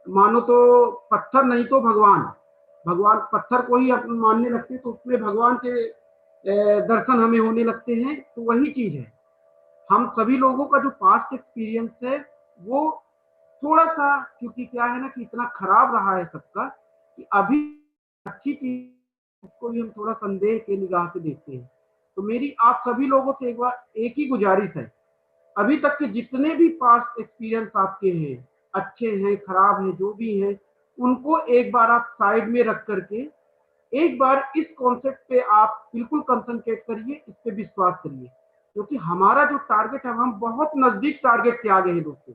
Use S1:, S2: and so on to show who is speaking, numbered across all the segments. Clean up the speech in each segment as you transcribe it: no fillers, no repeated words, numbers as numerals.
S1: मानो तो पत्थर नहीं तो भगवान, भगवान पत्थर को ही अपन मानने लगते हैं तो उसमें भगवान के दर्शन हमें होने लगते हैं। तो वही चीज है, हम सभी लोगों का जो पास्ट एक्सपीरियंस है वो थोड़ा सा, क्योंकि क्या है ना कि इतना खराब रहा है सबका कि अभी अच्छी चीज को भी हम थोड़ा संदेह के निगाह से देखते हैं। तो मेरी आप सभी लोगों से एक बार एक ही गुजारिश है, अभी तक के जितने भी पास्ट एक्सपीरियंस आपके हैं, अच्छे हैं खराब हैं जो भी हैं, उनको एक बार आप साइड में रख करके एक बार इस कॉन्सेप्ट पे आप बिल्कुल कंसंट्रेट करिए, इस पे विश्वास करिए, क्योंकि हमारा जो टारगेट है हम बहुत नजदीक टारगेट के आ गए हैं दोस्तों।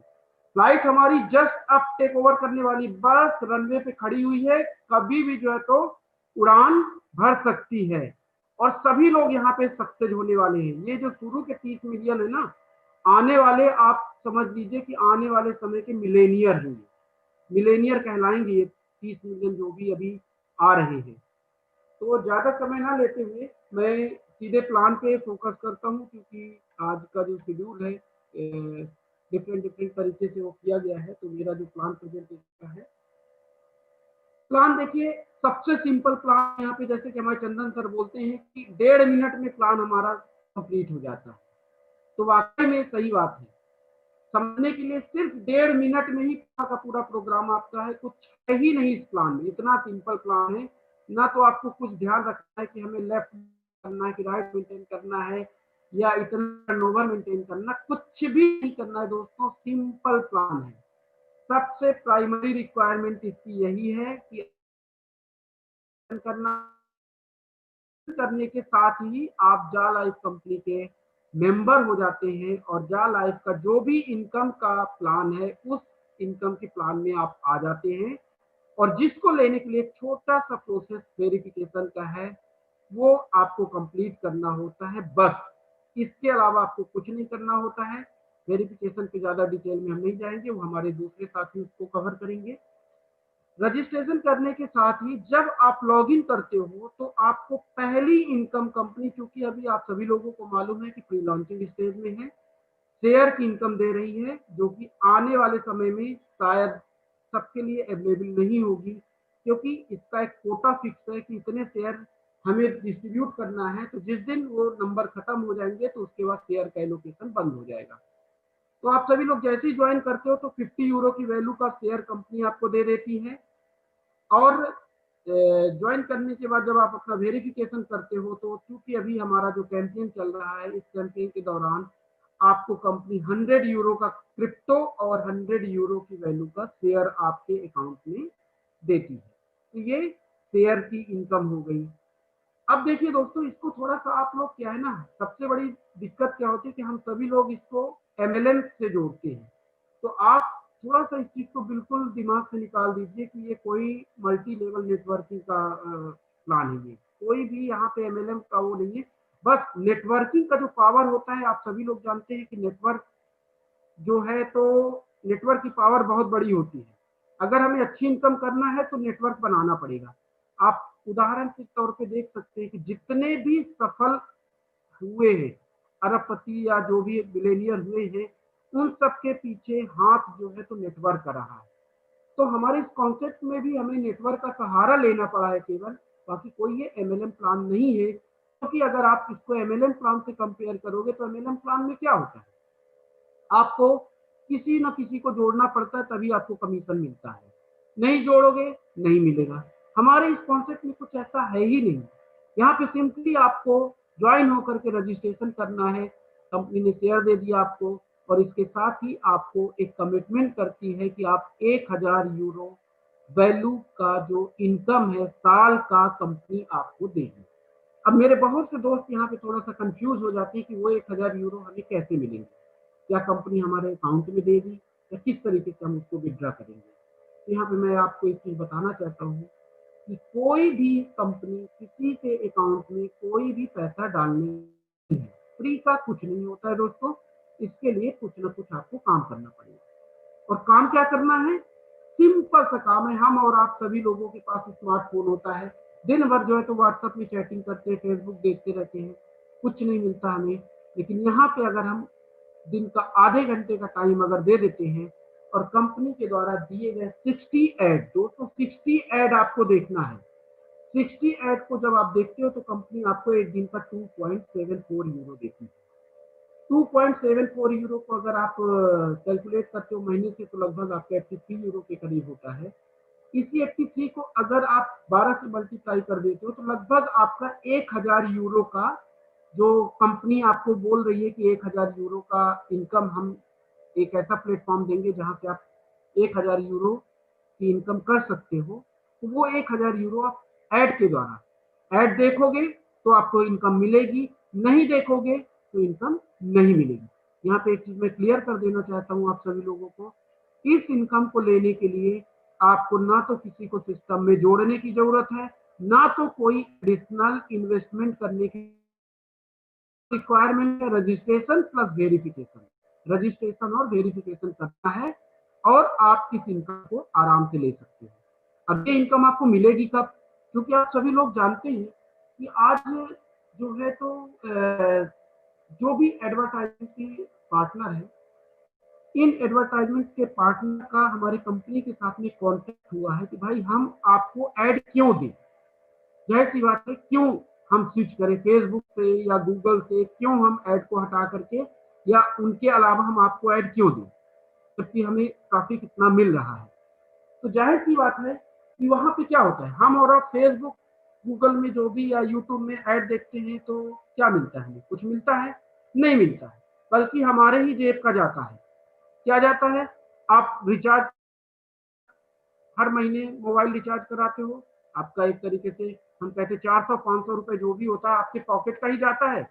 S1: फ्लाइट हमारी जस्ट अब टेक ओवर करने वाली, बस रनवे पे खड़ी हुई है, कभी भी जो है तो उड़ान भर सकती है और सभी लोग यहाँ पे सक्सेस होने वाले हैं। ये जो शुरू के 30 मिलियन है ना, आने वाले आप समझ लीजिए कि आने वाले समय के मिलेनियर हैं, मिलेनियर कहलाएंगे ये 30 मिलियन जो भी अभी आ रहे हैं। तो ज्यादा समय ना लेते हुए मैं सीधे प्लान पे फोकस करता हूँ, क्योंकि आज का जो शेड्यूल है डिफरेंट डिफरेंट तरीके से वो किया गया है। तो मेरा जो प्लान प्रेजेंटेशन का है, प्लान देखिए सबसे सिंपल प्लान यहाँ पे, जैसे कि हमारे चंदन सर बोलते हैं कि 1.5 मिनट में प्लान हमारा कंप्लीट हो जाता है। तो वाकई में सही बात है, समझने के लिए सिर्फ 1.5 मिनट में ही पूरा का पूरा प्रोग्राम आपका है, कुछ है ही नहीं इस प्लान में, इतना सिंपल प्लान है। ना तो आपको कुछ ध्यान रखना है कि हमें लेफ्ट करना है कि राइट मेंटेन करना है या इतना टर्नओवर मेंटेन करना, कुछ भी नहीं करना है दोस्तों, सिंपल प्लान है। सबसे प्राइमरी रिक्वायरमेंट इसकी यही है कि करना, करने के साथ ही आप जा लाइफ कंपनी के मेंबर हो जाते हैं और जा लाइफ का जो भी इनकम का प्लान है उस इनकम के प्लान में आप आ जाते हैं। और जिसको लेने के लिए छोटा सा प्रोसेस वेरिफिकेशन का है वो आपको कंप्लीट करना होता है बस, इसके अलावा आपको कुछ नहीं करना होता है। वेरिफिकेशन पे ज्यादा डिटेल में हम नहीं जाएंगे, वो हमारे दूसरे साथी उसको कवर करेंगे। रजिस्ट्रेशन करने के साथ ही जब आप लॉगिन करते हो तो आपको पहली इनकम कंपनी, क्योंकि अभी आप सभी लोगों को मालूम है कि प्री लॉन्चिंग स्टेज में है, शेयर की इनकम दे रही है, जो कि आने वाले समय में शायद सबके लिए अवेलेबल नहीं होगी, क्योंकि इसका एक कोटा फिक्स है कि इतने शेयर हमें डिस्ट्रीब्यूट करना है। तो जिस दिन वो नंबर खत्म हो जाएंगे तो उसके बाद शेयर का एलोकेशन बंद हो जाएगा। तो आप सभी लोग जैसे ही ज्वाइन करते हो तो 50 यूरो की वैल्यू का शेयर कंपनी आपको दे देती है। और ज्वाइन करने के बाद जब आप अपना वेरिफिकेशन करते हो तो क्योंकि अभी हमारा जो कैंपेन चल रहा है, इस कैंपेन के दौरान आपको कंपनी 100 यूरो का क्रिप्टो और 100 यूरो की वैल्यू का शेयर आपके अकाउंट में देती है। तो ये शेयर की इनकम हो गई। अब देखिए दोस्तों, इसको थोड़ा सा आप लोग क्या है ना, सबसे बड़ी दिक्कत क्या होती है कि हम सभी लोग इसको एमएलएम से जोड़ते हैं। तो आप थोड़ा सा इस चीज को बिल्कुल दिमाग से निकाल दीजिए कि ये कोई मल्टी लेवल नेटवर्किंग का प्लान है, ये कोई भी यहाँ पे एमएलएम का वो नहीं है। बस नेटवर्किंग का जो पावर होता है, आप सभी लोग जानते हैं कि नेटवर्क जो है तो नेटवर्क की पावर बहुत बड़ी होती है। अगर हमें अच्छी इनकम करना है तो नेटवर्क बनाना पड़ेगा। आप उदाहरण के तौर पे देख सकते हैं कि जितने भी सफल हुए हैं, अरबपति या जो भी मिलेनियर हुए हैं, उन सबके पीछे हाथ जो है तो नेटवर्क का रहा है। तो हमारे इस कॉन्सेप्ट में भी हमें नेटवर्क का सहारा लेना पड़ा है केवल, बाकी कोई ये एमएलएम प्लान नहीं है। क्योंकि अगर आप इसको एमएलएम प्लान से कंपेयर करोगे तो एमएलएम प्लान में क्या होता है, आपको किसी न किसी को जोड़ना पड़ता है तभी आपको कमीशन मिलता है, नहीं जोड़ोगे नहीं मिलेगा। हमारे इस कॉन्सेप्ट में कुछ ऐसा है ही नहीं। यहाँ पे सिंपली आपको ज्वाइन होकर के रजिस्ट्रेशन करना है, कंपनी ने शेयर दे दिया आपको, और इसके साथ ही आपको एक कमिटमेंट करती है कि आप 1000 यूरो वैल्यू का जो इनकम है साल का कंपनी आपको देगी। अब मेरे बहुत से दोस्त यहाँ पे थोड़ा सा कंफ्यूज हो जाते हैं कि वो 1000 यूरो हमें कैसे मिलेंगे, क्या कंपनी हमारे अकाउंट में देगी या किस तरीके से हम उसको विड्रॉ करेंगे। तो यहाँ पे मैं आपको एक चीज बताना चाहता हूँ कि कोई भी कंपनी किसी के अकाउंट में कोई भी पैसा डालने नहीं है, फ्री का कुछ नहीं होता है दोस्तों। इसके लिए कुछ ना कुछ आपको काम करना पड़ेगा। और काम क्या करना है, सिंपल सा काम है। हम और आप सभी लोगों के पास स्मार्टफोन होता है, दिन भर जो है तो व्हाट्सएप में चैटिंग करते हैं, फेसबुक देखते रहते हैं, कुछ नहीं मिलता हमें। लेकिन यहाँ पे अगर हम दिन का आधे घंटे का टाइम अगर दे देते हैं और कंपनी के द्वारा दिए गए 60 ऐड, दोस्तों 60 ऐड आपको देखना है। 60 ऐड को जब आप देखते हो तो कंपनी आपको एक दिन का 2.74 यूरो देती है। 2.74 यूरो को अगर आप कैलकुलेट करते हो महीने से तो लगभग आपका 83 यूरो के करीब होता है। इसी 83 को अगर आप 12 से मल्टीप्लाई कर देते हो तो लगभग आपका 1000 यूरो का, जो कंपनी आपको बोल रही है कि 1000 यूरो का इनकम हम एक ऐसा प्लेटफॉर्म देंगे जहां पे आप 1000 यूरो की इनकम कर सकते हो, तो वो 1000 यूरो आप ऐड के द्वारा, ऐड देखोगे तो आपको इनकम मिलेगी, नहीं देखोगे तो इनकम नहीं मिलेगी। यहाँ पे एक चीज मैं क्लियर कर देना चाहता हूँ आप सभी लोगों को, इस इनकम को लेने के लिए आपको ना तो किसी को सिस्टम में जोड़ने की जरूरत है, ना तो कोई एडिशनल इन्वेस्टमेंट करने की रिक्वायरमेंट है। रजिस्ट्रेशन प्लस वेरिफिकेशन, रजिस्ट्रेशन और वेरिफिकेशन करना है और आप इस इनकम को आराम से ले सकते हो। अब ये इनकम आपको मिलेगी कब? क्योंकि आप सभी लोग जानते हैं कि आज जो है तो जो भी एडवर्टाइजमेंट की पार्टनर है, इन एडवर्टाइजमेंट के पार्टनर का हमारी कंपनी के साथ में कॉन्टेक्ट हुआ है कि भाई हम आपको ऐड क्यों दें। जाहिर सी बात है, क्यों हम स्विच करें फेसबुक से या गूगल से, क्यों हम ऐड को हटा करके या उनके अलावा हम आपको ऐड क्यों दें जबकि हमें ट्रैफिक इतना मिल रहा है। तो जाहिर सी बात है कि वहां पे क्या होता है, हम और फेसबुक गूगल में जो भी या यूट्यूब में ऐड देखते हैं तो क्या मिलता है, कुछ मिलता है? नहीं मिलता है, बल्कि हमारे ही जेब का जाता है। क्या जाता है? आप रिचार्ज हर महीने मोबाइल रिचार्ज कराते हो, आपका एक तरीके से हम कहते 400-500 रुपए जो भी होता है आपके पॉकेट का ही जाता है।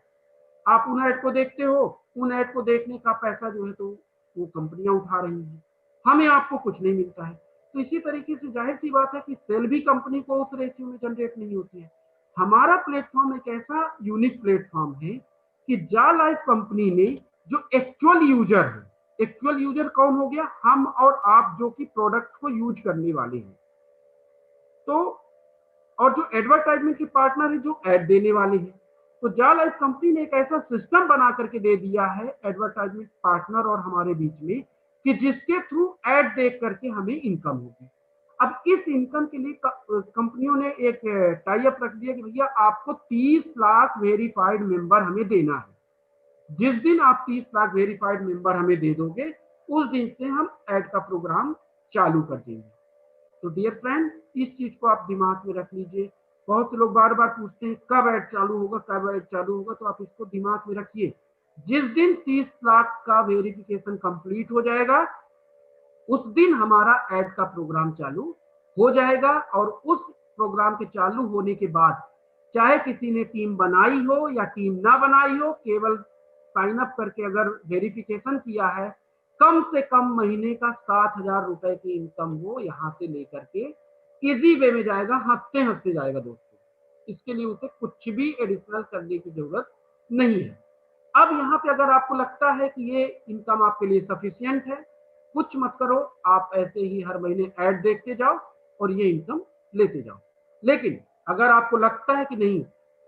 S1: आप उन ऐड को देखते हो, उन ऐड को देखने का पैसा जो है तो वो कंपनियां उठा रही हैं, हमें आपको कुछ नहीं मिलता है। तो इसी तरीके से जाहिर सी बात है कि सेल भी कंपनी को उस रेशियो में जनरेट नहीं होती है। हमारा प्लेटफॉर्म एक ऐसा यूनिक प्लेटफॉर्म है कि जा लाइफ कंपनी ने जो एक्चुअल यूजर है, एक्चुअल यूजर कौन हो गया? हम और आप जो कि प्रोडक्ट को यूज करने वाले हैं। तो और जो एडवर्टाइजमेंट के पार्टनर है जो ऐड देने वाले हैं, तो जा लाइफ कंपनी ने एक ऐसा सिस्टम बना करके दे दिया है एडवर्टाइजमेंट पार्टनर और हमारे बीच में कि जिसके थ्रू ऐड देख करके हमें इनकम होगी। अब इस इनकम के लिए कंपनियों ने एक टाई अप रख दिया कि भैया आपको 30 लाख वेरीफाइड मेंबर हमें देना है। जिस दिन आप 30 लाख वेरीफाइड मेंबर हमें दे दोगे उस दिन से हम ऐड का प्रोग्राम चालू कर देंगे। तो डियर फ्रेंड, इस चीज को आप दिमाग में रख लीजिए। बहुत से लोग बार बार पूछते हैं कब ऐड चालू होगा, कब ऐड चालू होगा, तो आप इसको दिमाग में रखिए। जिस दिन 30 लाख का वेरिफिकेशन कंप्लीट हो जाएगा उस दिन हमारा ऐड का प्रोग्राम चालू हो जाएगा। और उस प्रोग्राम के चालू होने के बाद चाहे किसी ने टीम बनाई हो या टीम ना बनाई हो, केवल साइन अप करके अगर वेरिफिकेशन किया है, कम से कम महीने का 7,000 रुपए की इनकम वो यहाँ से लेकर के इजी वे में जाएगा, हंसते हंसते जाएगा दोस्तों। इसके लिए उसे कुछ भी एडिशनल करने की जरूरत नहीं है। अब यहाँ पे अगर आपको लगता है कि ये इनकम आपके लिए सफिशियंट है, कुछ मत करो, आप ऐसे ही हर महीने ऐड देखते जाओ और ये इनकम लेते जाओ। लेकिन अगर आपको लगता है कि नहीं,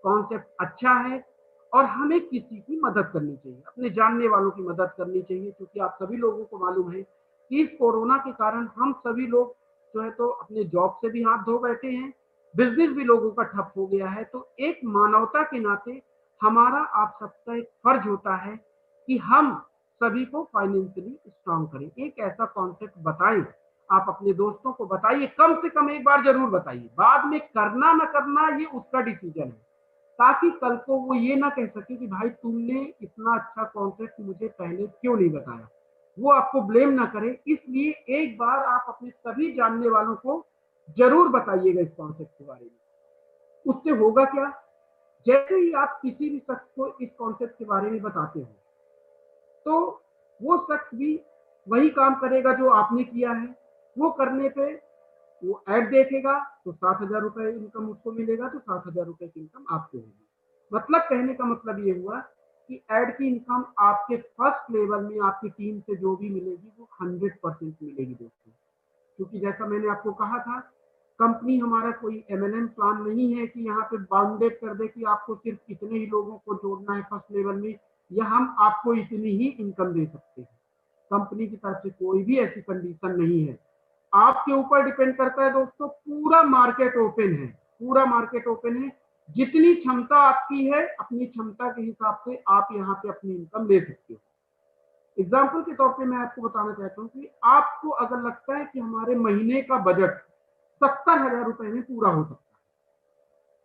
S1: कॉन्सेप्ट अच्छा है और हमें किसी की मदद करनी चाहिए, अपने जानने वालों की मदद करनी चाहिए, क्योंकि आप सभी लोगों को मालूम है कि इस कोरोना के कारण हम सभी लोग जो है तो अपने जॉब से भी हाथ धो बैठे हैं, बिजनेस भी लोगों का ठप हो गया है। तो एक मानवता के नाते हमारा आप सबका एक फर्ज होता है कि हम सभी को फाइनेंशियली स्ट्रांग करें। एक ऐसा कॉन्सेप्ट बताएं, आप अपने दोस्तों को बताइए, कम से कम एक बार जरूर बताइए, बाद में करना ना करना ये उसका डिसीजन है, ताकि कल को वो ये ना कह सके कि भाई तुमने इतना अच्छा कॉन्सेप्ट मुझे पहले क्यों नहीं बताया, वो आपको ब्लेम ना करे। इसलिए एक बार आप अपने सभी जानने वालों को जरूर बताइएगा इस कॉन्सेप्ट के बारे में। उससे होगा क्या, जैसे ही आप किसी भी शख्स को इस कॉन्सेप्ट के बारे में बताते हो तो वो शख्स भी वही काम करेगा जो आपने किया है। वो करने पे वो ऐड देखेगा तो 7,000 रुपए इनकम उसको मिलेगा, तो 7,000 रुपए की इनकम आपको होगी। मतलब कहने का मतलब ये हुआ कि ऐड की इनकम आपके फर्स्ट लेवल में आपकी टीम से जो भी मिलेगी वो 100% मिलेगी दोस्तों। क्योंकि जैसा मैंने आपको कहा था, कंपनी हमारा कोई एमएलएम प्लान नहीं है कि यहाँ पे बाउंडेड कर दे कि आपको सिर्फ इतने ही लोगों को जोड़ना है फर्स्ट लेवल में या हम आपको इतनी ही इनकम दे सकते हैं। कंपनी की तरफ से कोई भी ऐसी कंडीशन नहीं है। आपके ऊपर डिपेंड करता है दोस्तों, पूरा मार्केट ओपन है, पूरा मार्केट ओपन है। जितनी क्षमता आपकी है, अपनी क्षमता के हिसाब से आप यहाँ पे अपनी इनकम ले सकते हो। एग्जाम्पल के तौर पे मैं आपको बताना चाहता हूँ कि आपको अगर लगता है कि हमारे महीने का बजट 70,000 रुपए में पूरा हो सकता है,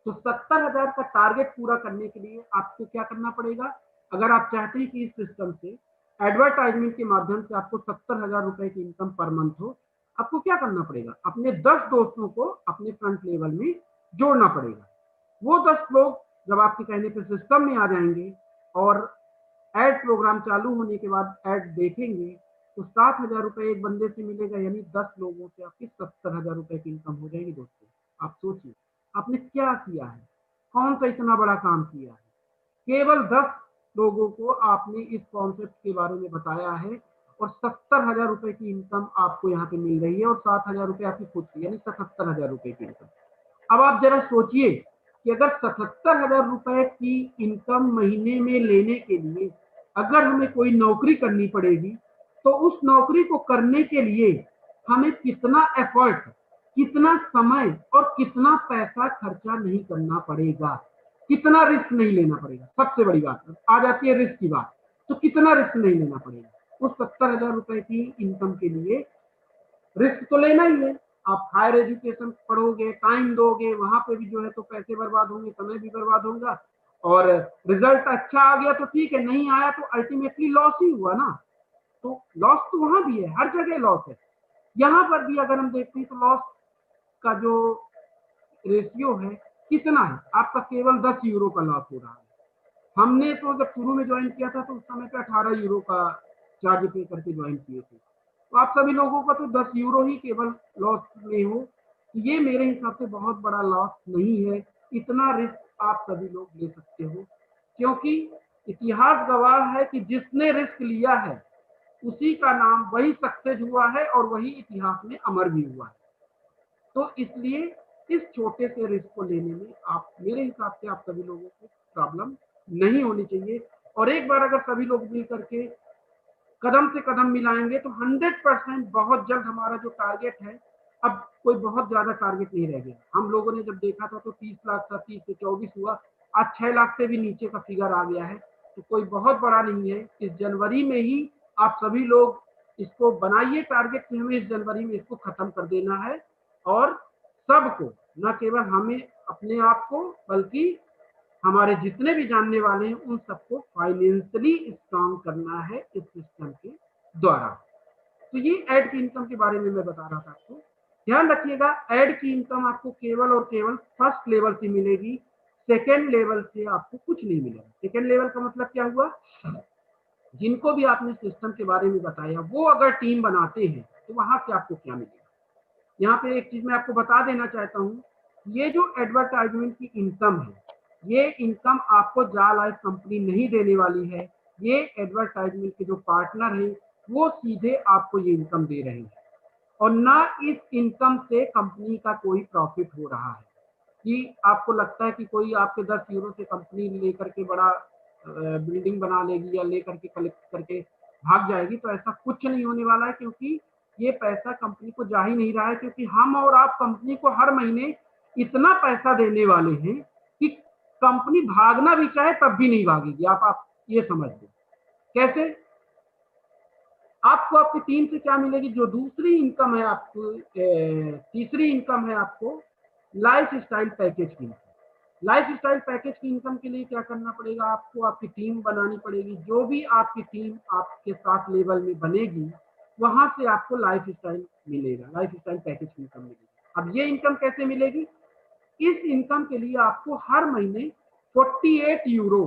S1: तो 70,000 का टारगेट पूरा करने के लिए आपको क्या करना पड़ेगा? अगर आप चाहते हैं कि इस सिस्टम से एडवर्टाइजमेंट के माध्यम से आपको 70,000 रुपए की इनकम पर मंथ हो, आपको क्या करना पड़ेगा? अपने 10 दोस्तों को अपने फ्रंट लेवल में जोड़ना पड़ेगा। वो 10 लोग जब आपके कहने पर सिस्टम में आ जाएंगे और एड प्रोग्राम चालू होने के बाद एड देखेंगे, तो 7,000 रुपए एक बंदे से मिलेगा, यानी 10 लोगों से आपकी 70,000 रुपए की इनकम हो जाएगी। दोस्तों आप सोचिए, आपने क्या किया है, कौन सा इतना बड़ा काम किया है? केवल 10 लोगों को आपने इस कॉन्सेप्ट के बारे में बताया है और 70,000 रुपए की इनकम आपको यहाँ पे मिल रही है और 7,000 रुपए आपकी खुद की, यानी 77,000 रुपए की इनकम। अब आप जरा सोचिए कि अगर 77,000 रुपए की इनकम महीने में लेने के लिए अगर हमें कोई नौकरी करनी पड़ेगी, तो उस नौकरी को करने के लिए हमें कितना एफर्ट, कितना समय और कितना पैसा खर्चा नहीं करना पड़ेगा, कितना रिस्क नहीं लेना पड़ेगा। सबसे बड़ी बात आ जाती है रिस्क की बात, तो कितना रिस्क नहीं लेना पड़ेगा उस 70,000 रुपए की इनकम के लिए? रिस्क तो लेना ही है। आप हायर एजुकेशन पढ़ोगे, टाइम दोगे, वहां पे भी जो है तो पैसे बर्बाद होंगे, समय भी बर्बाद होगा, और रिजल्ट अच्छा आ गया तो ठीक है, नहीं आया तो अल्टीमेटली लॉस ही हुआ ना। तो लॉस तो वहां भी है, हर जगह लॉस है। यहाँ पर भी अगर हम देखते हैं तो लॉस का जो रेशियो है कितना है, आपका केवल 10 यूरो का लॉस हो रहा है। हमने तो जब शुरू में ज्वाइन किया था तो उस समय पे 18 यूरो का चार्ज पे करके ज्वाइन किए थे। तो आप सभी लोगों का तो 10 यूरो ही केवल लॉस में हो, तो ये मेरे हिसाब से बहुत बड़ा लॉस नहीं है। इतना रिस्क आप सभी लोग ले सकते हो, क्योंकि इतिहास गवाह है कि जिसने रिस्क लिया है उसी का नाम वही सक्सेस हुआ है और वही इतिहास में अमर भी हुआ है। तो इसलिए इस छोटे से रिस्क को लेने में आप, मेरे हिसाब से आप सभी लोगों को प्रॉब्लम नहीं होनी चाहिए। और एक बार अगर सभी लोग मिल करके कदम से कदम मिलाएंगे तो 100% बहुत जल्द हमारा जो टारगेट है, अब कोई बहुत ज्यादा टारगेट नहीं रह गया। हम लोगों ने जब देखा था तो 30 लाख था, 30 से 24 हुआ, आज 6 लाख से भी नीचे का फिगर आ गया है। तो कोई बहुत बड़ा नहीं है। इस जनवरी में ही आप सभी लोग इसको बनाइए टारगेट कि हमें इस जनवरी में इसको खत्म कर देना है, और सबको, न केवल हमें अपने आप को, बल्कि हमारे जितने भी जानने वाले हैं उन सबको फाइनेंशियली स्ट्रांग करना है इस सिस्टम के द्वारा। तो ये ऐड की इनकम के बारे में मैं बता रहा था आपको। ध्यान रखिएगा, ऐड की इनकम आपको केवल और केवल फर्स्ट लेवल से मिलेगी, सेकेंड लेवल से आपको कुछ नहीं मिलेगा। सेकेंड लेवल का मतलब क्या हुआ? जिनको भी आपने सिस्टम के बारे में बताया वो अगर टीम बनाते हैं तो वहां से आपको क्या मिलेगा। यहाँ पे एक चीज मैं आपको बता देना चाहता हूँ, ये जो एडवर्टाइजमेंट की इनकम है, ये इनकम आपको जा लाइफ कंपनी नहीं देने वाली है। ये एडवर्टाइजमेंट के जो पार्टनर हैं वो सीधे आपको ये इनकम दे रहे हैं, और ना इस इनकम से कंपनी का कोई प्रॉफिट हो रहा है। कि आपको लगता है कि कोई आपके 10 यूरो से कंपनी लेकर के बड़ा बिल्डिंग बना लेगी या लेकर के कलेक्ट करके भाग जाएगी, तो ऐसा कुछ नहीं होने वाला है, क्योंकि ये पैसा कंपनी को जा ही नहीं रहा है। क्योंकि हम और आप कंपनी को हर महीने इतना पैसा देने वाले हैं कि कंपनी भागना भी चाहे तब भी नहीं भागेगी। आप ये समझ लो। कैसे? आपको आपकी टीम से क्या मिलेगी? जो दूसरी इनकम है आपको, तीसरी इनकम है आपको लाइफ स्टाइल पैकेज की। लाइफ स्टाइल पैकेज की इनकम के लिए क्या करना पड़ेगा? आपको आपकी टीम बनानी पड़ेगी। जो भी आपकी टीम आपके साथ लेवल में बनेगी, वहां से आपको लाइफ स्टाइल मिलेगा, लाइफ स्टाइल पैकेज की इनकम मिलेगी। अब ये इनकम कैसे मिलेगी? इस इनकम के लिए आपको हर महीने 48 यूरो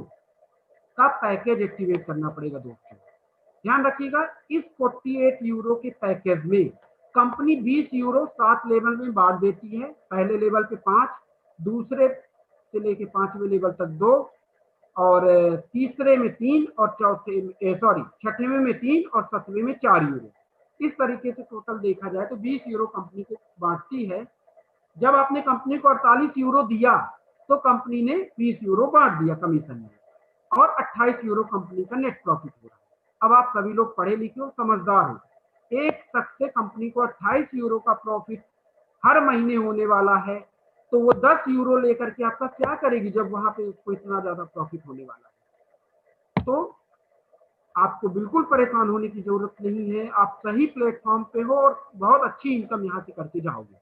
S1: का पैकेज एक्टिवेट करना पड़ेगा। दोस्तों ध्यान रखिएगा, इस 48 यूरो के पैकेज में कंपनी 20 यूरो 7 लेवल में बांट देती है। पहले लेवल पे 5, दूसरे से लेके 5वें लेवल तक 2, और तीसरे में 3, और छठवें में 3 और 7वें में 4 यूरो। इस तरीके से टोटल देखा जाए तो 20 यूरो कंपनी को बांटती है। जब आपने कंपनी को 48 यूरो दिया तो कंपनी ने 20 यूरो बांट दिया कमीशन में, और 28 यूरो कंपनी का नेट प्रॉफिट हो रहा है। अब आप सभी लोग पढ़े लिखे हो, समझदार हो, एक शख्स से कंपनी को 28 यूरो का प्रॉफिट हर महीने होने वाला है, तो वो 10 यूरो लेकर के आपका क्या करेगी जब वहां पे उसको इतना ज्यादा प्रॉफिट होने वाला है। तो आपको बिल्कुल परेशान होने की जरूरत नहीं है, आप सही प्लेटफॉर्म पे हो और बहुत अच्छी इनकम यहाँ से करते जाओगे।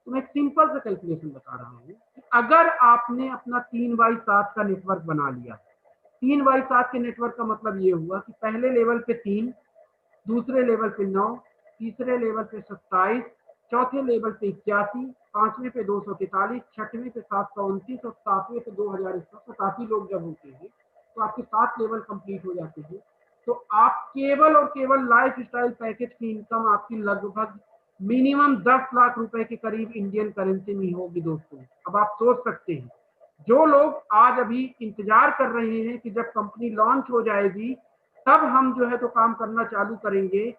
S1: तो मैं एक सिंपल सा कैलकुलेशन बता रहा हूँ कि अगर आपने अपना 3x7 का नेटवर्क बना लिया, 3x7 के नेटवर्क का मतलब ये हुआ कि पहले लेवल पे 3, दूसरे लेवल पे 9, तीसरे लेवल पे 27, चौथे लेवल पे 81, पांचवें पे 243, छठवें पे 729 और सातवें पे 2187 लोग जब होते हैं तो आपके 7 लेवल कंप्लीट हो जाते हैं। तो आप केवल और केवल लाइफ स्टाइल पैकेज की इनकम आपकी लगभग मिनिमम 10 लाख रुपए के करीब इंडियन करेंसी में होगी दोस्तों। अब आप सोच सकते हैं, जो लोग आज अभी इंतजार कर रहे हैं कि जब कंपनी लॉन्च हो जाएगी तब हम जो है तो काम करना चालू करेंगे,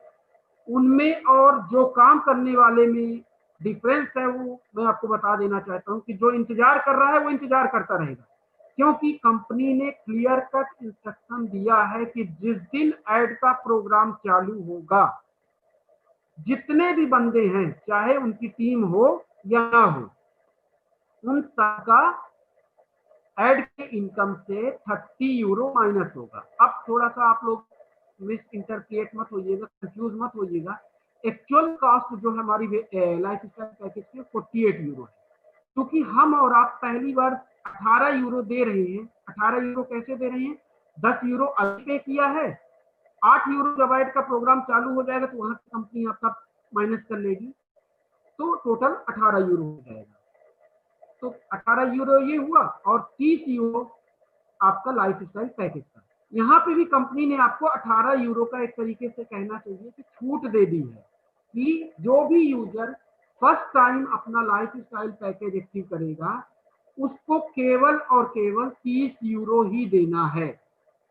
S1: उनमें और जो काम करने वाले में डिफरेंस है वो मैं आपको बता देना चाहता हूं कि जो इंतजार कर रहा है वो इंतजार करता रहेगा, क्योंकि कंपनी ने क्लियर कट इंस्ट्रक्शन दिया है कि जिस दिन ऐड का प्रोग्राम चालू होगा, जितने भी बंदे हैं चाहे उनकी टीम हो या ना हो, उन सबका ऐड के इनकम से 30 यूरो माइनस होगा। अब थोड़ा सा आप लोग मिस इंटरप्रिएट मत होइएगा, कंफ्यूज मत होइएगा। एक्चुअल कॉस्ट जो है हमारी लाइफ स्टाइल पैकेज की 48 यूरो है, क्योंकि हम और आप पहली बार 18 यूरो दे रहे हैं। 18 यूरो कैसे दे रहे हैं? 10 यूरो अभी पे किया है, 8 यूरो जब ऐड का प्रोग्राम चालू हो जाएगा तो वहां से कंपनी आपका माइनस कर लेगी, तो टोटल 18 यूरो हो जाएगा। तो 18 यूरो ये हुआ और 30 यूरो आपका लाइफ स्टाइल पैकेज का। यहाँ पे भी कंपनी ने आपको 18 यूरो का एक तरीके से कहना चाहिए कि छूट दे दी है कि जो भी यूजर फर्स्ट टाइम अपना लाइफ स्टाइल पैकेज एक्टिव करेगा उसको केवल और केवल 30 यूरो ही देना है।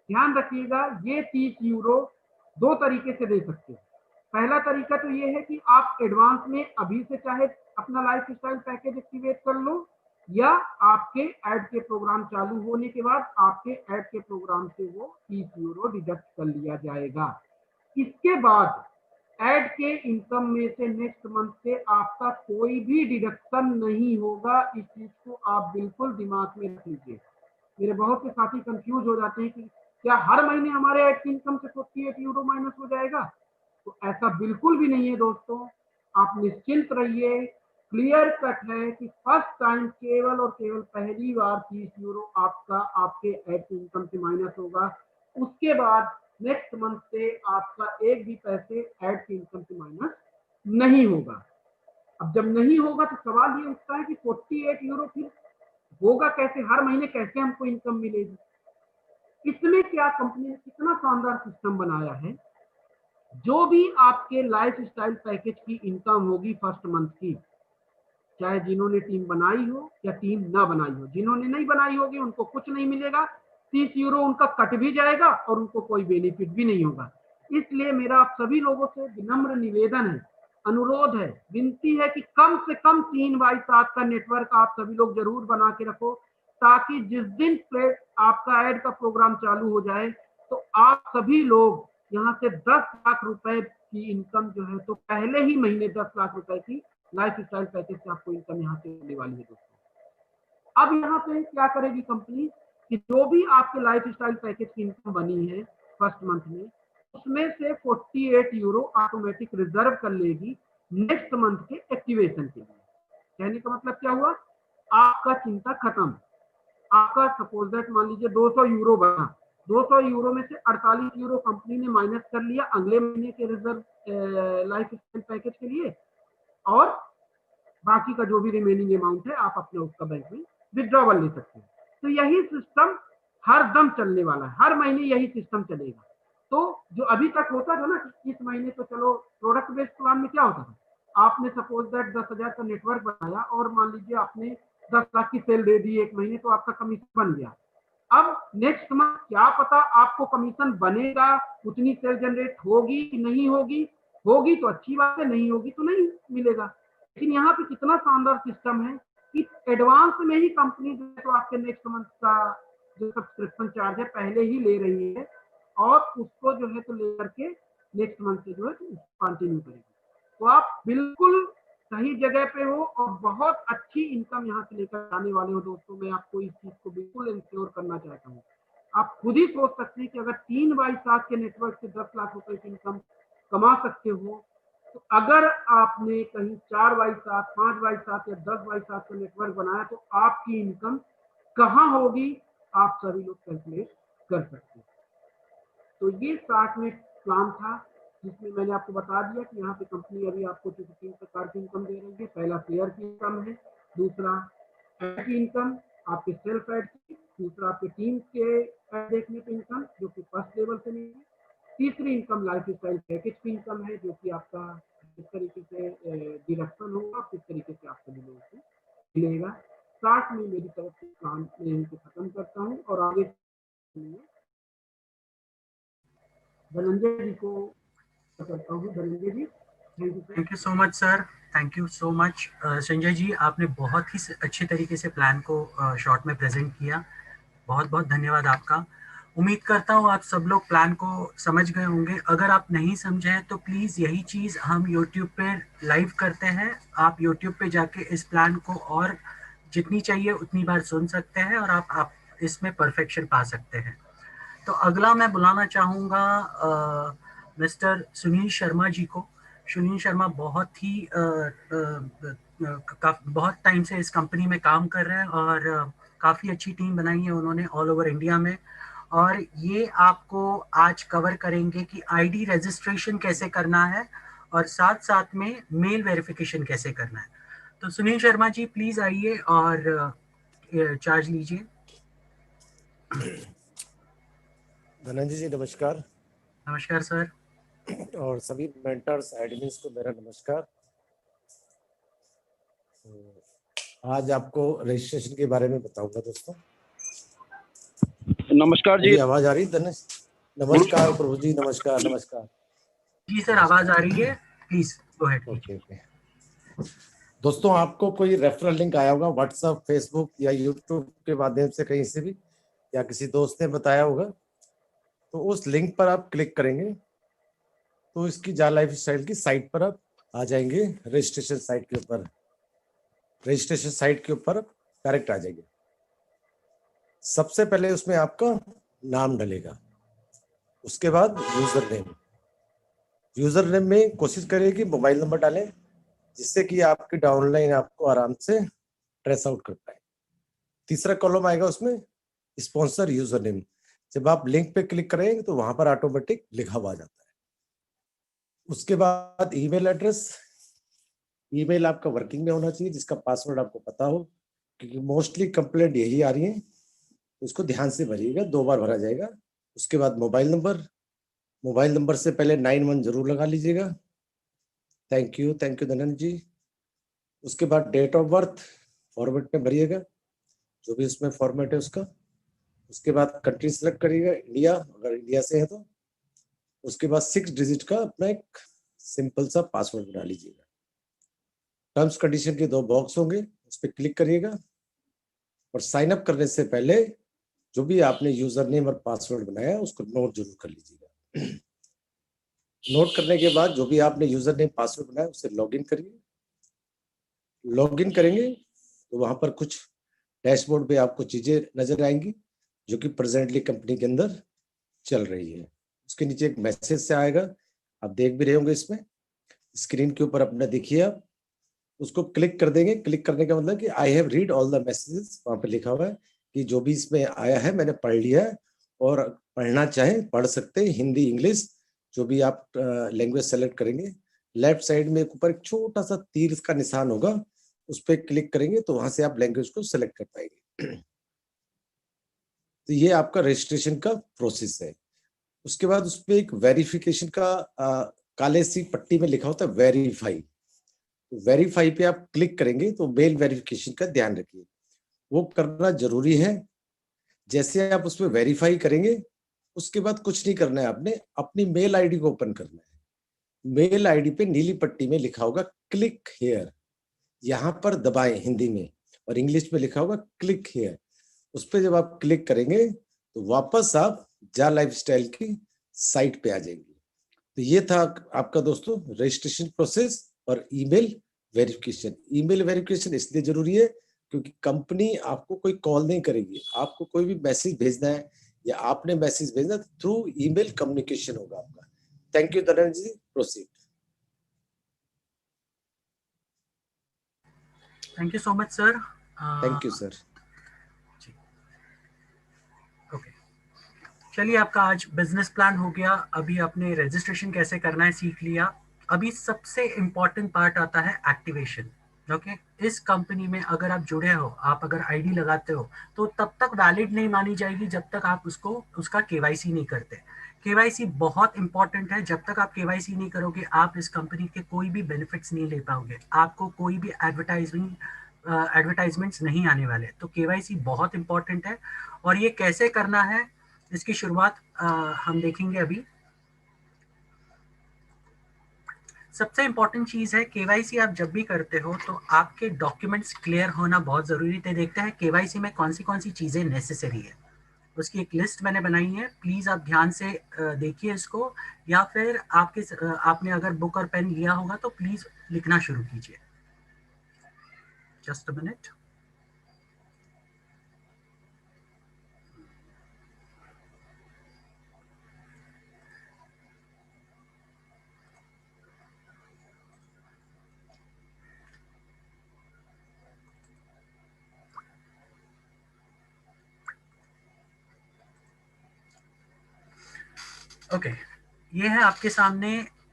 S1: ध्यान रखिएगा, ये 30 यूरो दो तरीके से दे सकते हैं। पहला तरीका तो ये है कि आप एडवांस में अभी से चाहे अपना लाइफ स्टाइल पैकेज एक्टिवेट कर लो, या आपके ऐड के प्रोग्राम चालू होने के बाद आपके ऐड के प्रोग्राम से वो 30 यूरो डिडक्ट कर लिया जाएगा। इसके बाद ऐड के इनकम में से नेक्स्ट मंथ से आपका कोई भी डिडक्शन नहीं होगा। इस चीज को आप बिल्कुल दिमाग में रख लीजिए। मेरे बहुत से साथी कंफ्यूज हो जाते हैं कि क्या हर महीने हमारे ऐड की इनकम से 48 यूरो माइनस हो जाएगा? तो ऐसा बिल्कुल भी नहीं है दोस्तों, आप निश्चिंत रहिए। क्लियर कट है कि फर्स्ट टाइम केवल और केवल पहली बार 30 यूरो आपका आपके ऐड की इनकम से माइनस होगा। उसके बाद नेक्स्ट मंथ से आपका एक भी पैसे ऐड की इनकम से माइनस नहीं होगा। अब जब नहीं होगा तो सवाल ये उठता है कि 48 यूरो फिर होगा कैसे, हर महीने कैसे हमको इनकम मिलेगी? इसमें क्या कंपनी ने कितना शानदार सिस्टम बनाया है। जो भी आपके लाइफ स्टाइल पैकेज की इनकम होगी फर्स्ट मंथ की, चाहे जिन्होंने टीम बनाई हो या टीम ना बनाई हो, जिन्होंने नहीं बनाई होगी उनको कुछ नहीं मिलेगा, 30 यूरो उनका कट भी जाएगा और उनको कोई बेनिफिट भी नहीं होगा। इसलिए मेरा आप सभी लोगों से विनम्र निवेदन है, अनुरोध है, विनती है कि कम से कम 3x7 का नेटवर्क आप सभी लोग जरूर बना के रखो, ताकि जिस दिन आपका ऐड का प्रोग्राम चालू हो जाए तो आप सभी लोग यहाँ से 10 लाख रुपए की इनकम जो है तो पहले ही महीने 10 लाख रुपए की लाइफ स्टाइल पैकेज से आपको इनकम यहाँ से मिलने वाली है दोस्तों। अब यहाँ पे क्या करेगी कंपनी कि जो भी आपके लाइफ स्टाइल पैकेज की इनकम बनी है फर्स्ट मंथ में, उसमें से 48 यूरो ऑटोमेटिक रिजर्व कर लेगी नेक्स्ट मंथ के एक्टिवेशन के लिए। कहने का मतलब क्या हुआ? आपका चिंता खत्म। आपका सपोज दैट मान लीजिए 200 यूरो बना, 200 यूरो में से 48 यूरो कंपनी ने माइनस कर लिया अगले महीने के रिजर्व लाइफ स्टाइल पैकेज के लिए, और बाकी का जो भी रिमेनिंग अमाउंट है आप अपने उसका बैंक में विड्रॉवल ले सकते हैं। तो यही सिस्टम हर दम चलने वाला है, हर महीने यही सिस्टम चलेगा। तो जो अभी तक होता था ना कि इस महीने तो चलो प्रोडक्ट बेस्ड प्लान में क्या होता था, आपने सपोज दैट 10,000 का नेटवर्क बनाया और मान लीजिए आपने 10 लाख की सेल दे दी एक महीने, तो आपका कमीशन बन गया। अब नेक्स्ट मंथ क्या पता आपको कमीशन बनेगा, उतनी सेल जनरेट होगी कि नहीं होगी, होगी तो अच्छी बात है, नहीं होगी तो नहीं मिलेगा। लेकिन यहाँ पे कितना शानदार सिस्टम है कि एडवांस में ही कंपनी जो है तो आपके नेक्स्ट मंथ का जो सब्सक्रिप्शन चार्ज है पहले ही ले रही है, और उसको जो है तो लेकर के नेक्स्ट मंथ से जो है तो कंटिन्यू करेंगे। तो आप बिल्कुल सही जगह पे हो और बहुत अच्छी इनकम यहाँ से लेकर आने वाले हो दोस्तों। मैं आपको इस चीज को बिल्कुल इंश्योर करना चाहता हूँ। आप खुद ही सोच सकते हैं कि अगर 3x7 के नेटवर्क से 10 लाख रुपए की इनकम कमा सकते हो, तो अगर आपने कहीं 4x7, 5x7 या 10x7 का नेटवर्क बनाया तो आपकी इनकम कहाँ होगी, आप सभी लोग कैलकुलेट कर सकते हैं। तो ये 60 मिनट प्लान था, जिसमें मैंने आपको बता दिया कि यहाँ पे कंपनी अभी आपको 3 प्रकार की इनकम दे रही है। पहला शेयर की इनकम है, दूसरा एड की इनकम, आपके सेल्फ एड की, दूसरा आपके टीम के एड देखने की इनकम जो कि फर्स्ट लेवल से मिलेगी, तीसरी इनकम लाइफ स्टाइल पैकेज की इनकम है जो कि आपका किस तरीके से डिडक्शन होगा, किस तरीके से आपको मिलेगा। 60 में मेरी तरफ से प्लान मैं यहीं पे खत्म करता हूँ और आगे धनंजय जी को करता हूँ। Dhananjay ji,
S2: thank you so much sir, thank you so much Sanjay ji, आपने बहुत ही अच्छे तरीके से प्लान को शॉर्ट में प्रेजेंट किया। बहुत बहुत धन्यवाद आपका। उम्मीद करता हूँ आप सब लोग प्लान को समझ गए होंगे। अगर आप नहीं समझे हैं तो प्लीज़ यही चीज़ हम यूट्यूब पे लाइव करते हैं, आप यूट्यूब पे जाके इस प्लान को और जितनी चाहिए उतनी बार सुन सकते हैं और आप इसमें परफेक्शन पा सकते हैं। तो अगला मैं बुलाना चाहूँगा मिस्टर सुनील शर्मा जी को। सुनील शर्मा बहुत ही बहुत टाइम से इस कंपनी में काम कर रहे हैं और काफ़ी अच्छी टीम बनाई है उन्होंने ऑल ओवर इंडिया में। और ये आपको आज कवर करेंगे कि आईडी रजिस्ट्रेशन कैसे करना है और साथ साथ में मेल वेरिफिकेशन कैसे करना है। तो सुनील शर्मा जी प्लीज़ आइए और चार्ज लीजिए।
S3: धनंजय जी नमस्कार।
S2: नमस्कार सर।
S3: और सभी मेंटर्स एडमिन्स को मेरा नमस्कार। आज आपको रजिस्ट्रेशन के बारे में बताऊंगा दोस्तों।
S4: नमस्कार जी।
S3: आवाज आ रही है धनेश? नमस्कार प्रभु जी, नमस्कार। नमस्कार
S2: जी सर, आवाज आ रही है, प्लीज गो अहेड।
S3: ओके। दोस्तों आपको कोई रेफरल लिंक आया होगा व्हाट्सएप, फेसबुक या यूट्यूब के माध्यम से, कहीं से भी, या किसी दोस्त ने बताया होगा, तो उस लिंक पर आप क्लिक करेंगे तो इसकी जा लाइफ स्टाइल की साइट पर आप आ जाएंगे। रजिस्ट्रेशन साइट के ऊपर, रजिस्ट्रेशन साइट के ऊपर डायरेक्ट आ जाएंगे। सबसे पहले उसमें आपका नाम डलेगा, उसके बाद यूजर नेम। यूजर नेम में कोशिश करिए कि मोबाइल नंबर डालें जिससे कि आपकी डाउनलाइन आपको आराम से ट्रेस आउट कर पाए। तीसरा कॉलम आएगा उसमें स्पॉन्सर यूजर नेम। जब आप लिंक पे क्लिक करेंगे तो वहां पर ऑटोमेटिक लिखा हुआ जाता है। उसके बाद ईमेल एड्रेस। ईमेल आपका वर्किंग में होना चाहिए जिसका पासवर्ड आपको पता हो, क्योंकि मोस्टली कंप्लेंट यही आ रही है। उसको ध्यान से भरिएगा, 2 बार भरा जाएगा। उसके बाद मोबाइल नंबर। मोबाइल नंबर से पहले 91 जरूर लगा लीजिएगा। थैंक यू धनंजय जी। उसके बाद डेट ऑफ बर्थ फॉर्मेट में भरिएगा, जो भी उसमें फॉर्मेट है उसका। उसके बाद कंट्री सेलेक्ट करिएगा, इंडिया, अगर इंडिया से है तो। उसके बाद 6 डिजिट का अपना एक सिंपल सा पासवर्ड बना लीजिएगा। टर्म्स कंडीशन के 2 बॉक्स होंगे, उस पर क्लिक करिएगा और साइन अप करने से पहले जो भी आपने यूजर नेम और पासवर्ड बनाया उसको नोट जरूर कर लीजिएगा। नोट करने के बाद जो भी आपने यूजर नेम पासवर्ड बनाया उससे लॉगिन करिए। लॉगिन करेंगे तो वहां पर कुछ डैशबोर्ड पे आपको चीजें नजर आएंगी जो कि प्रेजेंटली कंपनी के अंदर चल रही है। उसके नीचे एक मैसेज से आएगा, आप देख भी रहे होंगे इसमें स्क्रीन के ऊपर अपना देखिए। आप उसको क्लिक कर देंगे। क्लिक करने का मतलब कि I have read all the messages, वहां पे लिखा हुआ है कि जो भी इसमें आया है मैंने पढ़ लिया है, और पढ़ना चाहें पढ़ सकते हैं, हिंदी इंग्लिश जो भी आप लैंग्वेज सेलेक्ट करेंगे। लेफ्ट साइड में ऊपर एक छोटा सा तीर का निशान होगा, उस पर क्लिक करेंगे तो वहां से आप लैंग्वेज को सिलेक्ट कर पाएंगे। तो ये आपका रजिस्ट्रेशन का प्रोसेस है। उसके बाद उस पर एक वेरिफिकेशन का काले सी पट्टी में लिखा होता है वेरीफाई। वेरीफाई पे आप क्लिक करेंगे तो मेल वेरिफिकेशन का ध्यान रखिए, वो करना जरूरी है। जैसे आप उसमें वेरीफाई करेंगे उसके बाद कुछ नहीं करना है, आपने अपनी मेल आईडी को ओपन करना है। मेल आईडी पे नीली पट्टी में लिखा होगा क्लिक हियर, यहाँ पर दबाएं हिंदी में, और इंग्लिश में लिखा होगा क्लिक हियर। उस पर जब आप क्लिक करेंगे तो वापस आप जा लाइफस्टाइल की साइट पे आ जाएंगी। तो ये था आपका दोस्तों रजिस्ट्रेशन प्रोसेस और ईमेल वेरिफिकेशन। ईमेल वेरिफिकेशन इसलिए जरूरी है क्योंकि कंपनी आपको कोई कॉल नहीं करेगी, आपको कोई भी मैसेज भेजना है या आपने मैसेज भेजना थ्रू ईमेल कम्युनिकेशन होगा आपका। Thank you Dhananjay ji, proceed.
S2: Thank you so much sir.
S3: Thank you sir.
S2: Okay, चलिए आपका आज बिजनेस प्लान हो गया, अभी आपने रजिस्ट्रेशन कैसे करना है सीख लिया। अभी सबसे इम्पोर्टेंट पार्ट आता है एक्टिवेशन। ओके, इस कंपनी में अगर आप जुड़े हो, आप अगर आईडी लगाते हो तो तब तक वैलिड नहीं मानी जाएगी जब तक आप उसका केवाईसी नहीं करते। केवाईसी बहुत इंपॉर्टेंट है। जब तक आप केवाईसी नहीं करोगे आप इस कंपनी के कोई भी बेनिफिट्स नहीं ले पाओगे, आपको कोई भी एडवर्टाइजमेंट्स नहीं आने वाले। तो केवाईसी बहुत इंपॉर्टेंट है और ये कैसे करना है इसकी शुरुआत हम देखेंगे अभी। सबसे इंपॉर्टेंट चीज है केवाईसी आप जब भी करते हो तो आपके डॉक्यूमेंट्स क्लियर होना बहुत जरूरी है। देखते हैं केवाईसी में कौन सी चीजें नेसेसरी है, उसकी एक लिस्ट मैंने बनाई है। प्लीज आप ध्यान से देखिए इसको, या फिर आपने अगर बुक और पेन लिया होगा तो प्लीज लिखना शुरू कीजिए। Just a minute. ओके, ये है आपके सामने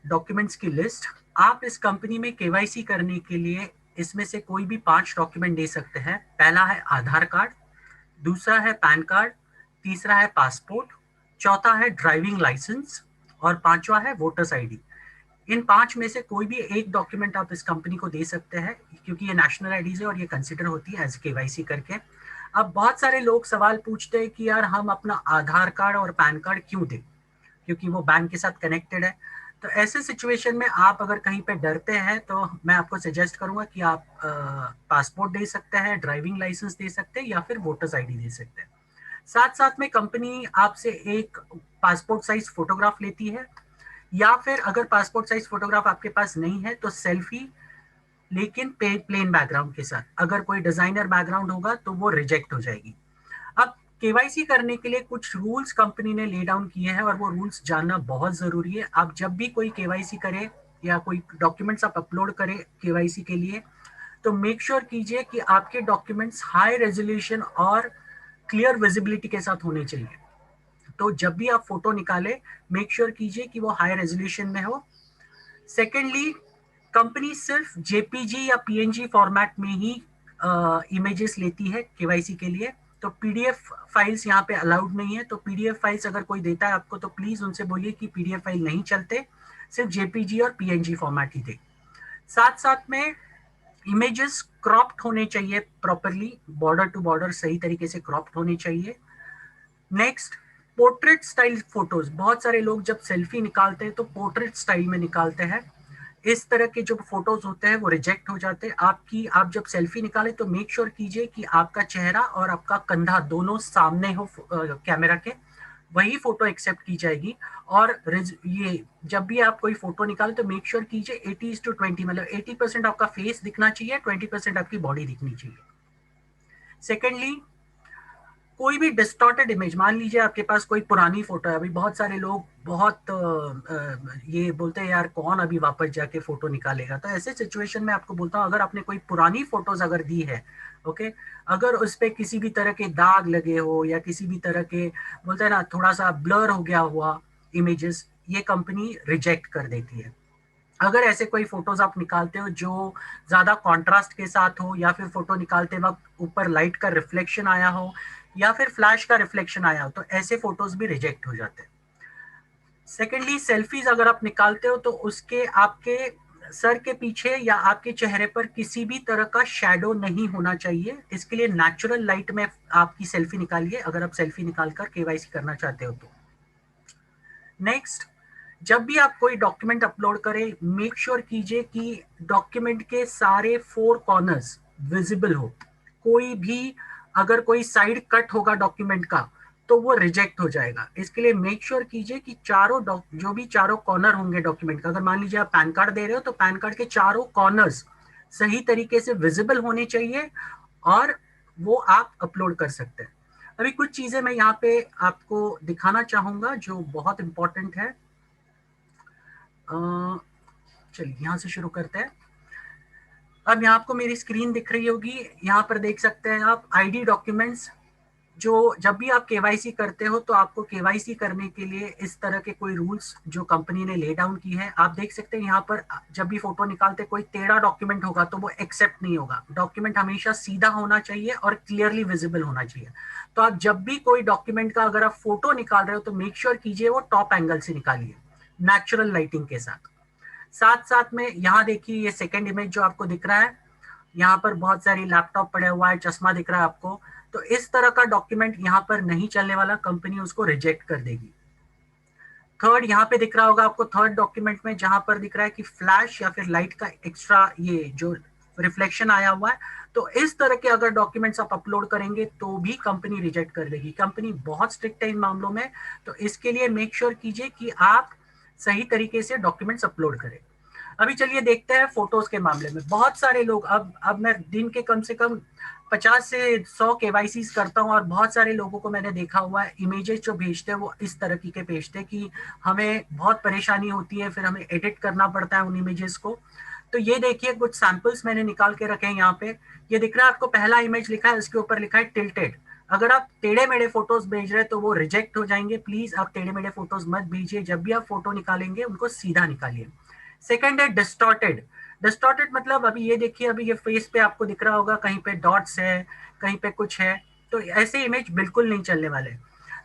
S2: डॉक्यूमेंट्स की लिस्ट। आप इस कंपनी में केवाईसी करने के लिए इसमें से कोई भी 5 डॉक्यूमेंट दे सकते हैं। पहला है आधार कार्ड, दूसरा है पैन कार्ड, तीसरा है पासपोर्ट, चौथा है ड्राइविंग लाइसेंस और पांचवा है वोटर्स आईडी। इन 5 में से कोई भी एक डॉक्यूमेंट आप इस कंपनी को दे सकते हैं क्योंकि ये नेशनल आईडीज है और ये कंसिडर होती है एज केवाईसी करके। अब बहुत सारे लोग सवाल पूछते हैं कि यार हम अपना आधार कार्ड और पैन कार्ड क्यों दें, क्योंकि वो बैंक के साथ कनेक्टेड है। तो ऐसे सिचुएशन में आप अगर कहीं पे डरते हैं तो मैं आपको सजेस्ट करूंगा कि आप पासपोर्ट दे सकते हैं, ड्राइविंग लाइसेंस दे सकते हैं या फिर वोटर्स आईडी दे सकते हैं। साथ साथ में कंपनी आपसे एक पासपोर्ट साइज फोटोग्राफ लेती है, या फिर अगर पासपोर्ट साइज फोटोग्राफ आपके पास नहीं है तो सेल्फी, लेकिन प्लेन बैकग्राउंड के साथ। अगर कोई डिजाइनर बैकग्राउंड होगा तो वो रिजेक्ट हो जाएगी। अब केवाईसी करने के लिए कुछ रूल्स कंपनी ने ले डाउन किए हैं और वो रूल्स जानना बहुत जरूरी है। आप जब भी कोई केवाईसी करें या कोई डॉक्यूमेंट्स आप अपलोड करें केवाईसी के लिए तो मेक श्योर कीजिए कि आपके डॉक्यूमेंट्स हाई रेजोल्यूशन और क्लियर विजिबिलिटी के साथ होने चाहिए। तो जब भी आप फोटो निकालें मेक श्योर कीजिए कि वो हाई रेजोल्यूशन में हो। सेकेंडली, कंपनी सिर्फ जेपीजी या पीएनजी फॉर्मेट में ही इमेजेस लेती है केवाईसी के लिए। तो पीडीएफ फाइल्स यहाँ पे अलाउड नहीं है। तो पीडीएफ फाइल्स अगर कोई देता है आपको तो प्लीज उनसे बोलिए कि पीडीएफ फाइल नहीं चलते, सिर्फ जेपीजी और पीएनजी फॉर्मेट ही दे। साथ साथ में इमेजेस क्रॉप्ड होने चाहिए प्रॉपरली, बॉर्डर टू बॉर्डर सही तरीके से क्रॉप्ड होने चाहिए। Next, portrait style photos. बहुत सारे लोग जब सेल्फी निकालते हैं तो पोर्ट्रेट स्टाइल में निकालते हैं। इस तरह के जो फोटोज होते हैं वो रिजेक्ट हो जाते हैं। आप जब सेल्फी निकाले तो मेक श्योर कीजिए कि आपका चेहरा और आपका कंधा दोनों सामने हो कैमरा के, वही फोटो एक्सेप्ट की जाएगी। और ये जब भी आप कोई फोटो निकाले तो मेक श्योर कीजिए 80:20, मतलब 80% आपका फेस दिखना चाहिए, 20% आपकी बॉडी दिखनी चाहिए। सेकेंडली, कोई भी डिस्टॉर्टेड इमेज, मान लीजिए आपके पास कोई पुरानी फोटो है। अभी बहुत सारे लोग बहुत ये बोलते हैं यार कौन अभी वापस जाके फोटो निकालेगा। तो ऐसे सिचुएशन में आपको बोलता हूँ अगर आपने कोई पुरानी फोटोज अगर दी है, ओके, अगर उस पर किसी भी तरह के दाग लगे हो या किसी भी तरह के बोलते हैं ना थोड़ा सा ब्लर हो गया हुआ इमेजेस, ये कंपनी रिजेक्ट कर देती है। अगर ऐसे कोई फोटोज आप निकालते हो जो ज्यादा कॉन्ट्रास्ट के साथ हो, या फिर फोटो निकालते वक्त ऊपर लाइट का रिफ्लेक्शन आया हो या फिर फ्लैश का रिफ्लेक्शन आया हो, तो ऐसे फोटोज भी रिजेक्ट हो जाते हैं। सेकेंडली, सेल्फीज अगर आप निकालते हो तो उसके आपके सर के पीछे या आपके चेहरे पर किसी भी तरह का शैडो नहीं होना चाहिए। इसके लिए नेचुरल लाइट में आपकी सेल्फी निकालिए अगर आप सेल्फी निकालकर केवाईसी करना चाहते हो तो। नेक्स्ट, जब भी आप कोई डॉक्यूमेंट अपलोड करें मेक श्योर कीजिए कि डॉक्यूमेंट के सारे 4 कॉर्नर्स विजिबल हो। कोई भी अगर कोई साइड कट होगा डॉक्यूमेंट का तो वो रिजेक्ट हो जाएगा। इसके लिए मेक श्योर कीजिए कि जो भी चारों कॉर्नर होंगे डॉक्यूमेंट का, अगर मान लीजिए आप पैन कार्ड दे रहे हो तो पैन कार्ड के चारों कॉर्नर्स सही तरीके से विजिबल होने चाहिए और वो आप अपलोड कर सकते हैं। अभी कुछ चीजें मैं यहाँ पे आपको दिखाना चाहूंगा जो बहुत इंपॉर्टेंट है। चलिए यहाँ से शुरू करते हैं। अब यहाँ आपको मेरी स्क्रीन दिख रही होगी, यहाँ पर देख सकते हैं आप आईडी डॉक्यूमेंट्स। जो जब भी आप केवाईसी करते हो तो आपको केवाईसी करने के लिए इस तरह के कोई रूल्स जो कंपनी ने ले डाउन की है, आप देख सकते हैं यहाँ पर जब भी फोटो निकालते कोई टेढ़ा डॉक्यूमेंट होगा तो वो एक्सेप्ट नहीं होगा। डॉक्यूमेंट हमेशा सीधा होना चाहिए और क्लियरली विजिबल होना चाहिए। तो आप जब भी कोई डॉक्यूमेंट का अगर आप फोटो निकाल रहे हो तो मेक श्योर कीजिए वो टॉप एंगल से निकालिए, नेचुरल लाइटिंग के साथ। साथ साथ में यहाँ देखिए ये सेकेंड इमेज जो आपको दिख रहा है, यहाँ पर बहुत सारी लैपटॉप पड़े हुआ है, चश्मा दिख रहा है आपको, तो इस तरह का डॉक्यूमेंट यहाँ पर नहीं चलने वाला, कंपनी उसको रिजेक्ट कर देगी। थर्ड यहाँ पे दिख रहा होगा आपको, थर्ड डॉक्यूमेंट में जहां पर दिख रहा है कि फ्लैश या फिर लाइट का एक्स्ट्रा ये जो रिफ्लेक्शन आया हुआ है, तो इस तरह के अगर डॉक्यूमेंट्स आप अपलोड करेंगे तो भी कंपनी रिजेक्ट कर देगी। कंपनी बहुत स्ट्रिक्ट है इन मामलों में, तो इसके लिए मेक श्योर कीजिए कि आप सही तरीके से डॉक्यूमेंट्स अपलोड करें। अभी चलिए देखते हैं फोटोज के मामले में। बहुत सारे लोग अब मैं दिन के कम से कम 50 से 100 केवाईसी करता हूँ और बहुत सारे लोगों को मैंने देखा हुआ है इमेजेस जो भेजते हैं वो इस तरह के भेजते हैं कि हमें बहुत परेशानी होती है, फिर हमें एडिट करना पड़ता है उन इमेजेस को। तो ये देखिए कुछ सैंपल्स मैंने निकाल के रखे हैं यहाँ पे। ये दिख रहा है आपको, पहला इमेज लिखा है, इसके ऊपर लिखा है टिल्टेड। अगर आप टेढ़े मेढ़े फोटोज भेज रहे हैं तो वो रिजेक्ट हो जाएंगे। प्लीज आप टेढ़े मेढ़े फोटोज मत भेजिए, जब भी आप फोटो निकालेंगे उनको सीधा निकालिए। सेकेंड है डिस्टॉर्टेड। डिस्टॉर्टेड मतलब अभी ये देखिए, अभी ये फेस पे आपको दिख रहा होगा कहीं पे डॉट्स है, कहीं पे कुछ है, तो ऐसे इमेज बिल्कुल नहीं चलने वाले।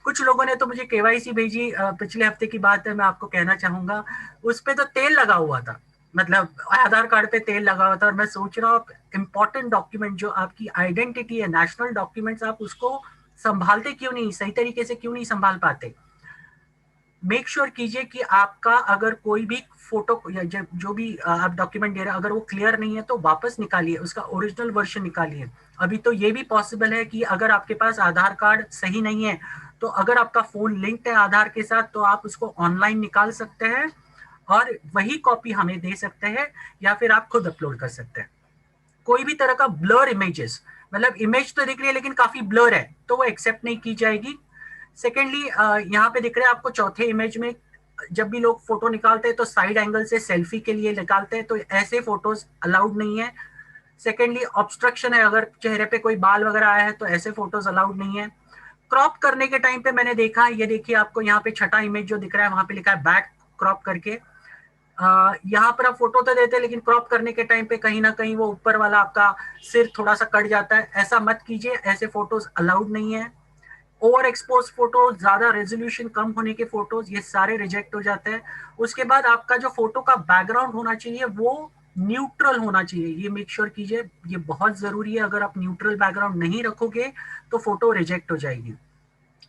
S2: कुछ लोगों ने तो मुझे केवाईसी भेजी, पिछले हफ्ते की बात है, मैं आपको कहना चाहूंगा, उस पे तो तेल लगा हुआ था, मतलब आधार कार्ड पे तेल लगा हुआ था। और मैं सोच रहा हूँ इंपॉर्टेंट डॉक्यूमेंट जो आपकी आइडेंटिटी है, नेशनल डॉक्यूमेंट्स, आप उसको संभालते क्यों नहीं, सही तरीके से क्यों नहीं संभाल पाते। मेक श्योर कीजिए कि आपका अगर कोई भी फोटो या जो भी आप डॉक्यूमेंट दे रहे हैं अगर वो क्लियर नहीं है तो वापस निकालिए, उसका ओरिजिनल वर्जन निकालिए। अभी तो ये भी पॉसिबल है कि अगर आपके पास आधार कार्ड सही नहीं है तो अगर आपका फोन लिंक्ड है आधार के साथ तो आप उसको ऑनलाइन निकाल सकते हैं और वही कॉपी हमें दे सकते हैं या फिर आप खुद अपलोड कर सकते हैं। कोई भी तरह का ब्लर इमेजेस, मतलब इमेज तो दिख रही है लेकिन काफी ब्लर है, तो वो एक्सेप्ट नहीं की जाएगी। सेकेंडली यहाँ पे दिख रहा है आपको चौथे इमेज में, जब भी लोग फोटो निकालते हैं तो साइड एंगल से सेल्फी के लिए निकालते हैं, तो ऐसे फोटोज अलाउड नहीं है। सेकेंडली ऑब्स्ट्रक्शन है, अगर चेहरे पे कोई बाल वगैरह आया है तो ऐसे फोटोज अलाउड नहीं है। क्रॉप करने के टाइम पे मैंने देखा, ये देखिए आपको यहाँ पे छठा इमेज जो दिख रहा है वहां पे लिखा है बैक क्रॉप करके। यहाँ पर आप फोटो तो देते हैं लेकिन क्रॉप करने के टाइम पे कहीं ना कहीं वो ऊपर वाला आपका सिर थोड़ा सा कट जाता है, ऐसा मत कीजिए, ऐसे फोटोज अलाउड नहीं है। ओवर एक्सपोज फोटो, ज्यादा रेजोल्यूशन कम होने के फोटोज, ये सारे रिजेक्ट हो जाते हैं। उसके बाद आपका जो फोटो का बैकग्राउंड होना चाहिए वो न्यूट्रल होना चाहिए, ये मेक श्योर कीजिए, ये बहुत जरूरी है। अगर आप न्यूट्रल बैकग्राउंड नहीं रखोगे तो फोटो रिजेक्ट हो जाएगी।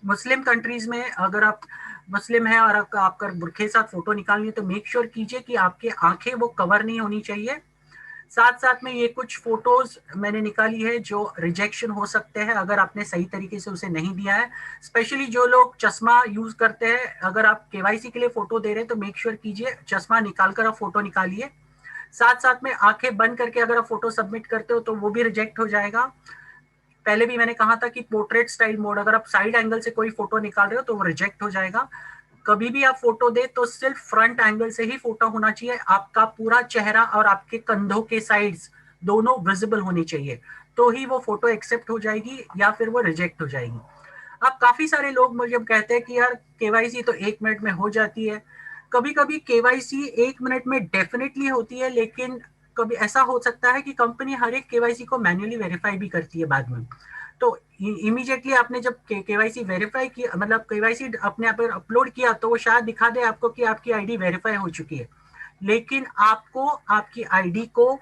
S2: मुस्लिम कंट्रीज में अगर आप मुस्लिम हैं और आपका बुरखे साथ फोटो निकालनी है तो मेक श्योर कीजिए कि आपकी आंखें वो कवर नहीं होनी चाहिए। साथ साथ में ये कुछ फोटोज मैंने निकाली है जो रिजेक्शन हो सकते हैं अगर आपने सही तरीके से उसे नहीं दिया है। स्पेशली जो लोग चश्मा यूज करते हैं, अगर आप केवाईसी के लिए फोटो दे रहे हैं तो मेक श्योर कीजिए चश्मा निकालकर आप फोटो निकालिए। साथ साथ में आंखें बंद करके अगर आप फोटो सबमिट करते हो तो वो भी रिजेक्ट हो जाएगा। पहले भी मैंने कहा था कि पोर्ट्रेट स्टाइल मोड, अगर आप साइड एंगल से कोई फोटो निकाल रहे हो तो वो रिजेक्ट हो जाएगा। कभी भी आप फोटो दे तो सिर्फ फ्रंट एंगल से ही फोटो होना चाहिए, आपका पूरा चेहरा और आपके कंधों के साइड्स दोनों विजिबल होनी चाहिए, तो ही वो फोटो एक्सेप्ट हो जाएगी या फिर वो रिजेक्ट हो जाएगी। अब काफी सारे लोग मुझे कहते हैं कि यार केवाईसी तो 1 मिनट में हो जाती है। कभी कभी केवाईसी 1 मिनट में डेफिनेटली होती है, लेकिन कभी ऐसा हो सकता है कि कंपनी हर एक केवाईसी को मैन्युअली वेरीफाई भी करती है बाद में। तो इमीडिएटली आपने जब केवाईसी वेरीफाई किया, मतलब केवाईसी अपने आप पर अपलोड किया, तो वो शायद दिखा दे आपको कि आपकी आईडी वेरीफाई हो चुकी है, लेकिन आपको आपकी आईडी को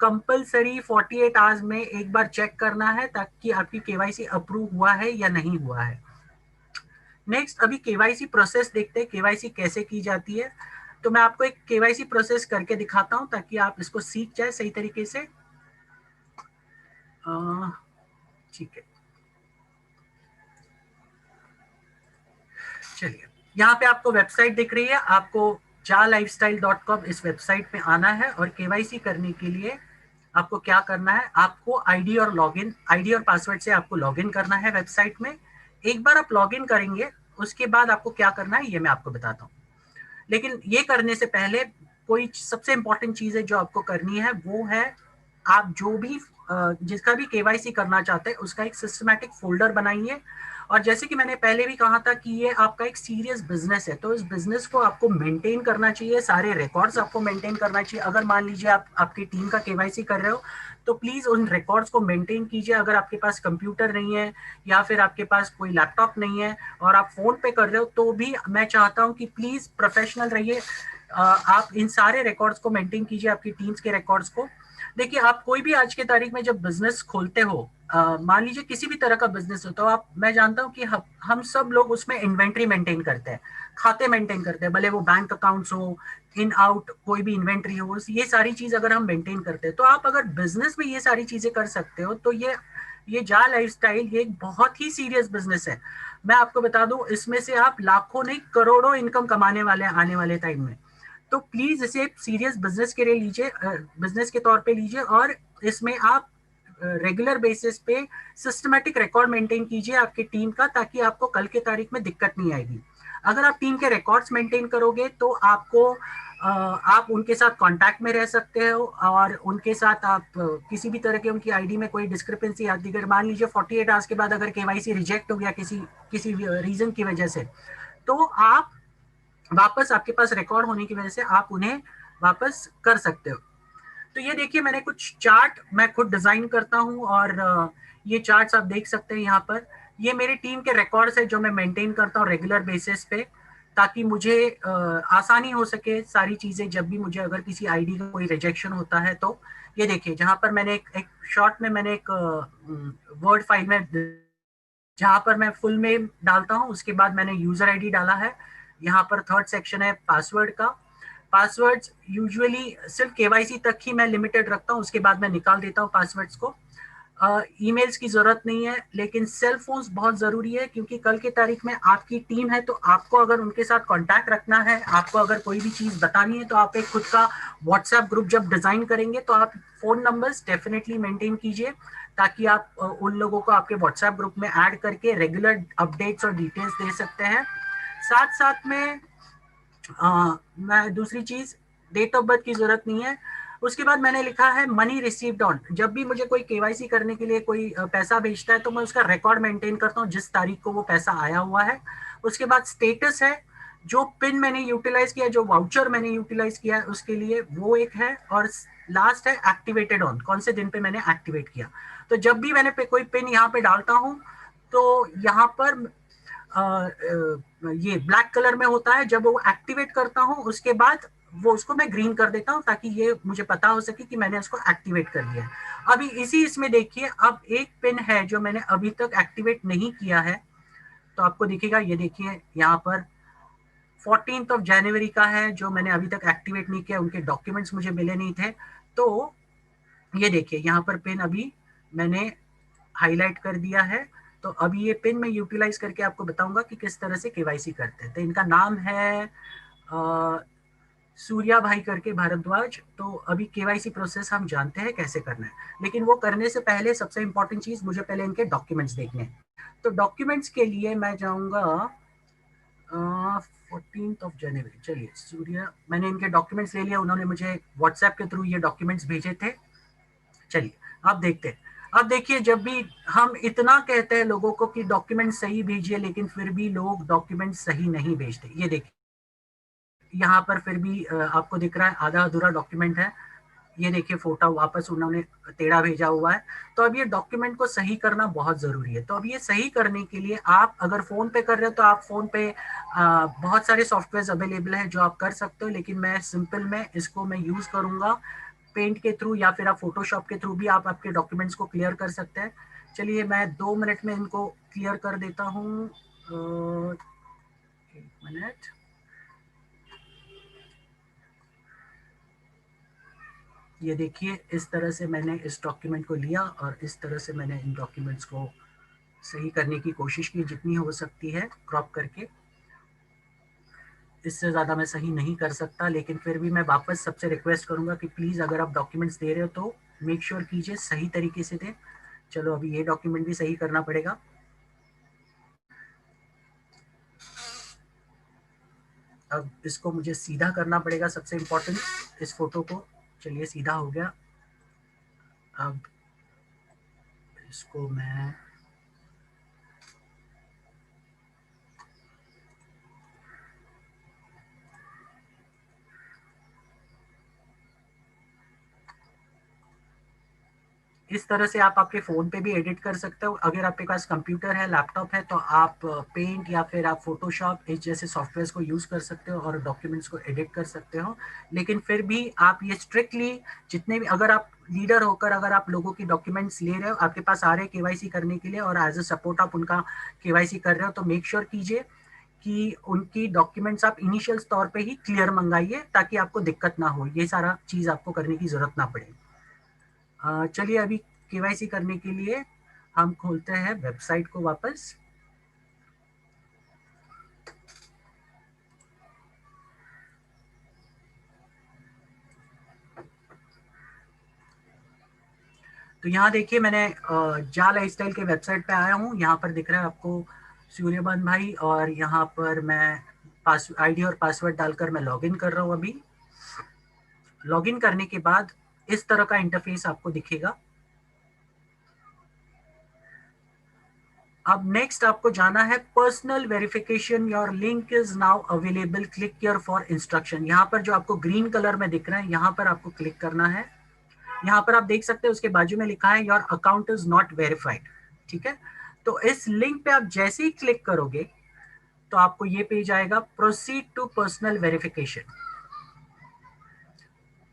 S2: कंपलसरी 48 आवर्स में एक बार चेक करना है ताकि आपकी केवाईसी अप्रूव हुआ है या नहीं हुआ है। नेक्स्ट अभी केवाईसी प्रोसेस देखते हैं, केवाईसी कैसे की जाती है। तो मैं आपको एक केवाईसी प्रोसेस करके दिखाता हूं ताकि आप इसको सीख जाए सही तरीके से। ठीक है, चलिए, यहाँ पे आपको वेबसाइट दिख रही है, आपको jalifestyle.com इस वेबसाइट पे आना है और केवाईसी करने के लिए आपको क्या करना है, आपको आईडी और पासवर्ड से आपको लॉगिन करना है वेबसाइट में। एक बार आप लॉगिन करेंगे उसके बाद आपको क्या करना है ये मैं आपको बताता हूँ। लेकिन ये करने से पहले कोई सबसे इंपॉर्टेंट चीज है जो आपको करनी है, वो है आप जो भी जिसका भी केवाईसी करना चाहते हैं उसका एक सिस्टमैटिक फोल्डर बनाइए। और जैसे कि मैंने पहले भी कहा था कि ये आपका एक सीरियस बिजनेस है, तो इस बिजनेस को आपको मेंटेन करना चाहिए, सारे रिकॉर्ड्स आपको मेंटेन करना चाहिए। अगर मान लीजिए आप आपकी टीम का केवाईसी कर रहे हो तो प्लीज उन रिकॉर्ड्स को मेंटेन कीजिए। अगर आपके पास कंप्यूटर नहीं है या फिर आपके पास कोई लैपटॉप नहीं है और आप फोन पे कर रहे हो तो भी मैं चाहता हूं कि प्लीज प्रोफेशनल रहिए। आप इन सारे रिकॉर्ड्स को मेंटेन कीजिए, आपकी टीम्स के रिकॉर्ड्स को। देखिए, आप कोई भी आज के तारीख में जब बिजनेस खोलते हो, मान लीजिए किसी भी तरह का बिजनेस हो, तो आप, मैं जानता हूं कि हम सब लोग उसमें इन्वेंट्री मेंटेन करते हैं, खाते मेंटेन करते हैं, भले वो बैंक अकाउंट्स हो, इन आउट कोई भी इन्वेंट्री हो, ये सारी चीज अगर हम मेंटेन करते हैं तो आप अगर बिजनेस में ये सारी चीजें कर सकते हो तो ये जा लाइफस्टाइल ये एक बहुत ही सीरियस बिजनेस है। मैं आपको बता दूं, इसमें से आप लाखों नहीं करोड़ों इनकम कमाने वाले हैं आने वाले टाइम में। तो प्लीज इसे एक सीरियस बिजनेस के लिए लीजिए, बिजनेस के तौर पे लीजिए, और इसमें आप रेगुलर बेसिस पे सिस्टमेटिक रिकॉर्ड मेंटेन कीजिए आपकी टीम का, ताकि आपको कल के तारीख में दिक्कत नहीं आएगी। अगर आप टीम के रिकॉर्ड्स मेंटेन करोगे तो आप उनके साथ कांटेक्ट में रह सकते हो और उनके साथ आप किसी भी तरह के उनकी आईडी में कोई डिस्क्रिपेंसी आती है, मान लीजिए 48 आवर्स के बाद अगर केवाईसी रिजेक्ट हो गया किसी रीजन की वजह से, तो आप वापस, आपके पास रिकॉर्ड होने की वजह से आप उन्हें वापस कर सकते हो। तो ये देखिए, मैंने कुछ चार्ट मैं खुद डिजाइन करता हूँ और ये चार्ट्स आप देख सकते हैं यहाँ पर। ये मेरी टीम के रिकॉर्ड्स है जो मैं मेंटेन करता हूँ रेगुलर बेसिस पे, ताकि मुझे आसानी हो सके सारी चीजें जब भी मुझे अगर किसी आईडी का कोई रिजेक्शन होता है तो। ये देखिए, जहाँ पर मैंने एक शॉर्ट में मैंने एक वर्ड फाइल में जहाँ पर मैं फुल नेम डालता हूँ, उसके बाद मैंने यूजर आईडी डाला है। यहाँ पर थर्ड सेक्शन है पासवर्ड का। पासवर्ड्स यूजुअली सिर्फ केवाईसी तक ही मैं लिमिटेड रखता हूँ, उसके बाद मैं निकाल देता हूँ पासवर्ड्स को। ईमेल्स की जरूरत नहीं है, लेकिन सेल फोन्स बहुत जरूरी है, क्योंकि कल की तारीख में आपकी टीम है तो आपको अगर उनके साथ कांटेक्ट रखना है, आपको अगर कोई भी चीज बतानी है, तो आप एक खुद का व्हाट्सएप ग्रुप जब डिजाइन करेंगे तो आप फोन नंबर्स डेफिनेटली मेंटेन कीजिए, ताकि आप उन लोगों को आपके व्हाट्सएप ग्रुप में ऐड करके रेगुलर अपडेट्स और डिटेल्स दे सकते हैं। साथ साथ में मैं दूसरी चीज, डेट ऑफ बर्थ की जरूरत नहीं है। उसके बाद मैंने लिखा है मनी रिसीव्ड ऑन। जब भी मुझे कोई केवाईसी करने के लिए कोई पैसा भेजता है तो मैं उसका रिकॉर्ड मेंटेन करता हूँ, जिस तारीख को वो पैसा आया हुआ है। उसके बाद स्टेटस है, जो पिन मैंने यूटिलाइज किया, जो वाउचर मैंने यूटिलाइज किया उसके लिए वो एक है। और लास्ट है एक्टिवेटेड ऑन, कौन से दिन पे मैंने एक्टिवेट किया। तो जब भी मैंने कोई पिन यहाँ पे डालता हूँ तो यहाँ पर ये ब्लैक कलर में होता है। जब वो एक्टिवेट करता हूँ उसके बाद वो उसको मैं ग्रीन कर देता हूँ, ताकि ये मुझे पता हो सके कि मैंने उसको एक्टिवेट कर दिया है। अभी इसमें देखिए, अब एक पिन है जो मैंने अभी तक एक्टिवेट नहीं किया है, तो आपको दिखेगा, ये देखिए यहाँ पर 14 जनवरी का है जो मैंने अभी तक एक्टिवेट नहीं किया, उनके डॉक्यूमेंट्स मुझे मिले नहीं थे। तो ये देखिए, यहाँ पर पिन अभी मैंने हाईलाइट कर दिया है। तो अभी ये पिन मैं यूटिलाइज करके आपको बताऊंगा कि किस तरह से केवाईसी करते हैं। तो इनका नाम है सूर्या भाई करके भारद्वाज। तो अभी केवाईसी प्रोसेस हम जानते हैं कैसे करना है, लेकिन वो करने से पहले सबसे इंपॉर्टेंट चीज, मुझे पहले इनके डॉक्यूमेंट्स देखने हैं। तो डॉक्यूमेंट्स के लिए मैं जाऊंगा 14 जनवरी। चलिए, सूर्या, मैंने इनके डॉक्यूमेंट्स ले लिया, उन्होंने मुझे व्हाट्सएप के थ्रू ये डॉक्यूमेंट्स भेजे थे। चलिए आप देखते हैं। अब देखिए, जब भी हम इतना कहते हैं लोगों को कि डॉक्यूमेंट सही भेजिए, लेकिन फिर भी लोग डॉक्यूमेंट सही नहीं भेजते। ये देखिए, यहाँ पर फिर भी आपको दिख रहा है आधा अधूरा डॉक्यूमेंट है। ये देखिए, फोटो वापस उन्होंने टेढ़ा भेजा हुआ है। तो अब ये डॉक्यूमेंट को सही करना बहुत जरूरी है। तो अब ये सही करने के लिए आप अगर फोन पे कर रहे हो तो आप फोन पे बहुत सारे सॉफ्टवेयर अवेलेबल हैं जो आप कर सकते हो, लेकिन मैं सिंपल में इसको मैं यूज करूंगा पेंट के थ्रू, या फिर आप फोटोशॉप के थ्रू भी आप आपके डॉक्यूमेंट्स को क्लियर कर सकते हैं। चलिए, मैं 2 मिनट में इनको क्लियर कर देता हूँ। 1 मिनट। ये देखिए, इस तरह से मैंने इस डॉक्यूमेंट को लिया और इस तरह से मैंने इन डॉक्यूमेंट्स को सही करने की कोशिश की जितनी हो सकती है क्रॉप करके। इससे ज़्यादा मैं सही नहीं कर सकता, लेकिन फिर भी मैं वापस सबसे रिक्वेस्ट करूंगा कि प्लीज़ अगर आप डॉक्यूमेंट्स दे रहे हो तो मेक श्योर कीजिए सही तरीके से दें। चलो अभी ये डॉक्यूमेंट भी सही करना पड़ेगा। अब इसको मुझे सीधा करना पड़ेगा, सबसे इम्पोर्टेंट इस फोटो को। चलिए सीधा हो गया। अब इसको मैं इस तरह से आप आपके फ़ोन पे भी एडिट कर सकते हो। अगर आपके पास कंप्यूटर है, लैपटॉप है, तो आप पेंट या फिर आप फोटोशॉप इस जैसे सॉफ्टवेयर को यूज़ कर सकते हो और डॉक्यूमेंट्स को एडिट कर सकते हो। लेकिन फिर भी आप ये स्ट्रिक्टली जितने भी, अगर आप लीडर होकर अगर आप लोगों की डॉक्यूमेंट्स ले रहे हो, आपके पास आ रहे हैं केवाईसी करने के लिए और एज अ सपोर्ट आप उनका केवाईसी कर रहे हो, तो मेक श्योर कीजिए कि उनकी डॉक्यूमेंट्स आप इनिशियल तौर पे ही क्लियर मंगाइए ताकि आपको दिक्कत ना हो, ये सारा चीज़ आपको करने की ज़रूरत ना पड़े। चलिए अभी केवाईसी करने के लिए हम खोलते हैं वेबसाइट को वापस। तो यहाँ देखिए मैंने जा लाइफस्टाइल के वेबसाइट पे आया हूँ। यहाँ पर दिख रहा है आपको सूर्यभान भाई, और यहाँ पर मैं आईडी और पासवर्ड डालकर मैं लॉगिन कर रहा हूँ। अभी लॉगिन करने के बाद इस तरह का इंटरफेस आपको दिखेगा। अब नेक्स्ट आपको जाना है personal verification, your link is now available, click here for instruction. यहाँ पर जो आपको ग्रीन कलर में दिख रहा है, यहाँ पर आपको क्लिक करना है। यहाँ पर आप देख सकते हैं उसके बाजू में लिखा है your account is not verified. ठीक है, तो इस लिंक पे आप जैसे ही क्लिक करोगे तो आपको ये पेज आएगा, प्रोसीड टू पर्सनल वेरिफिकेशन।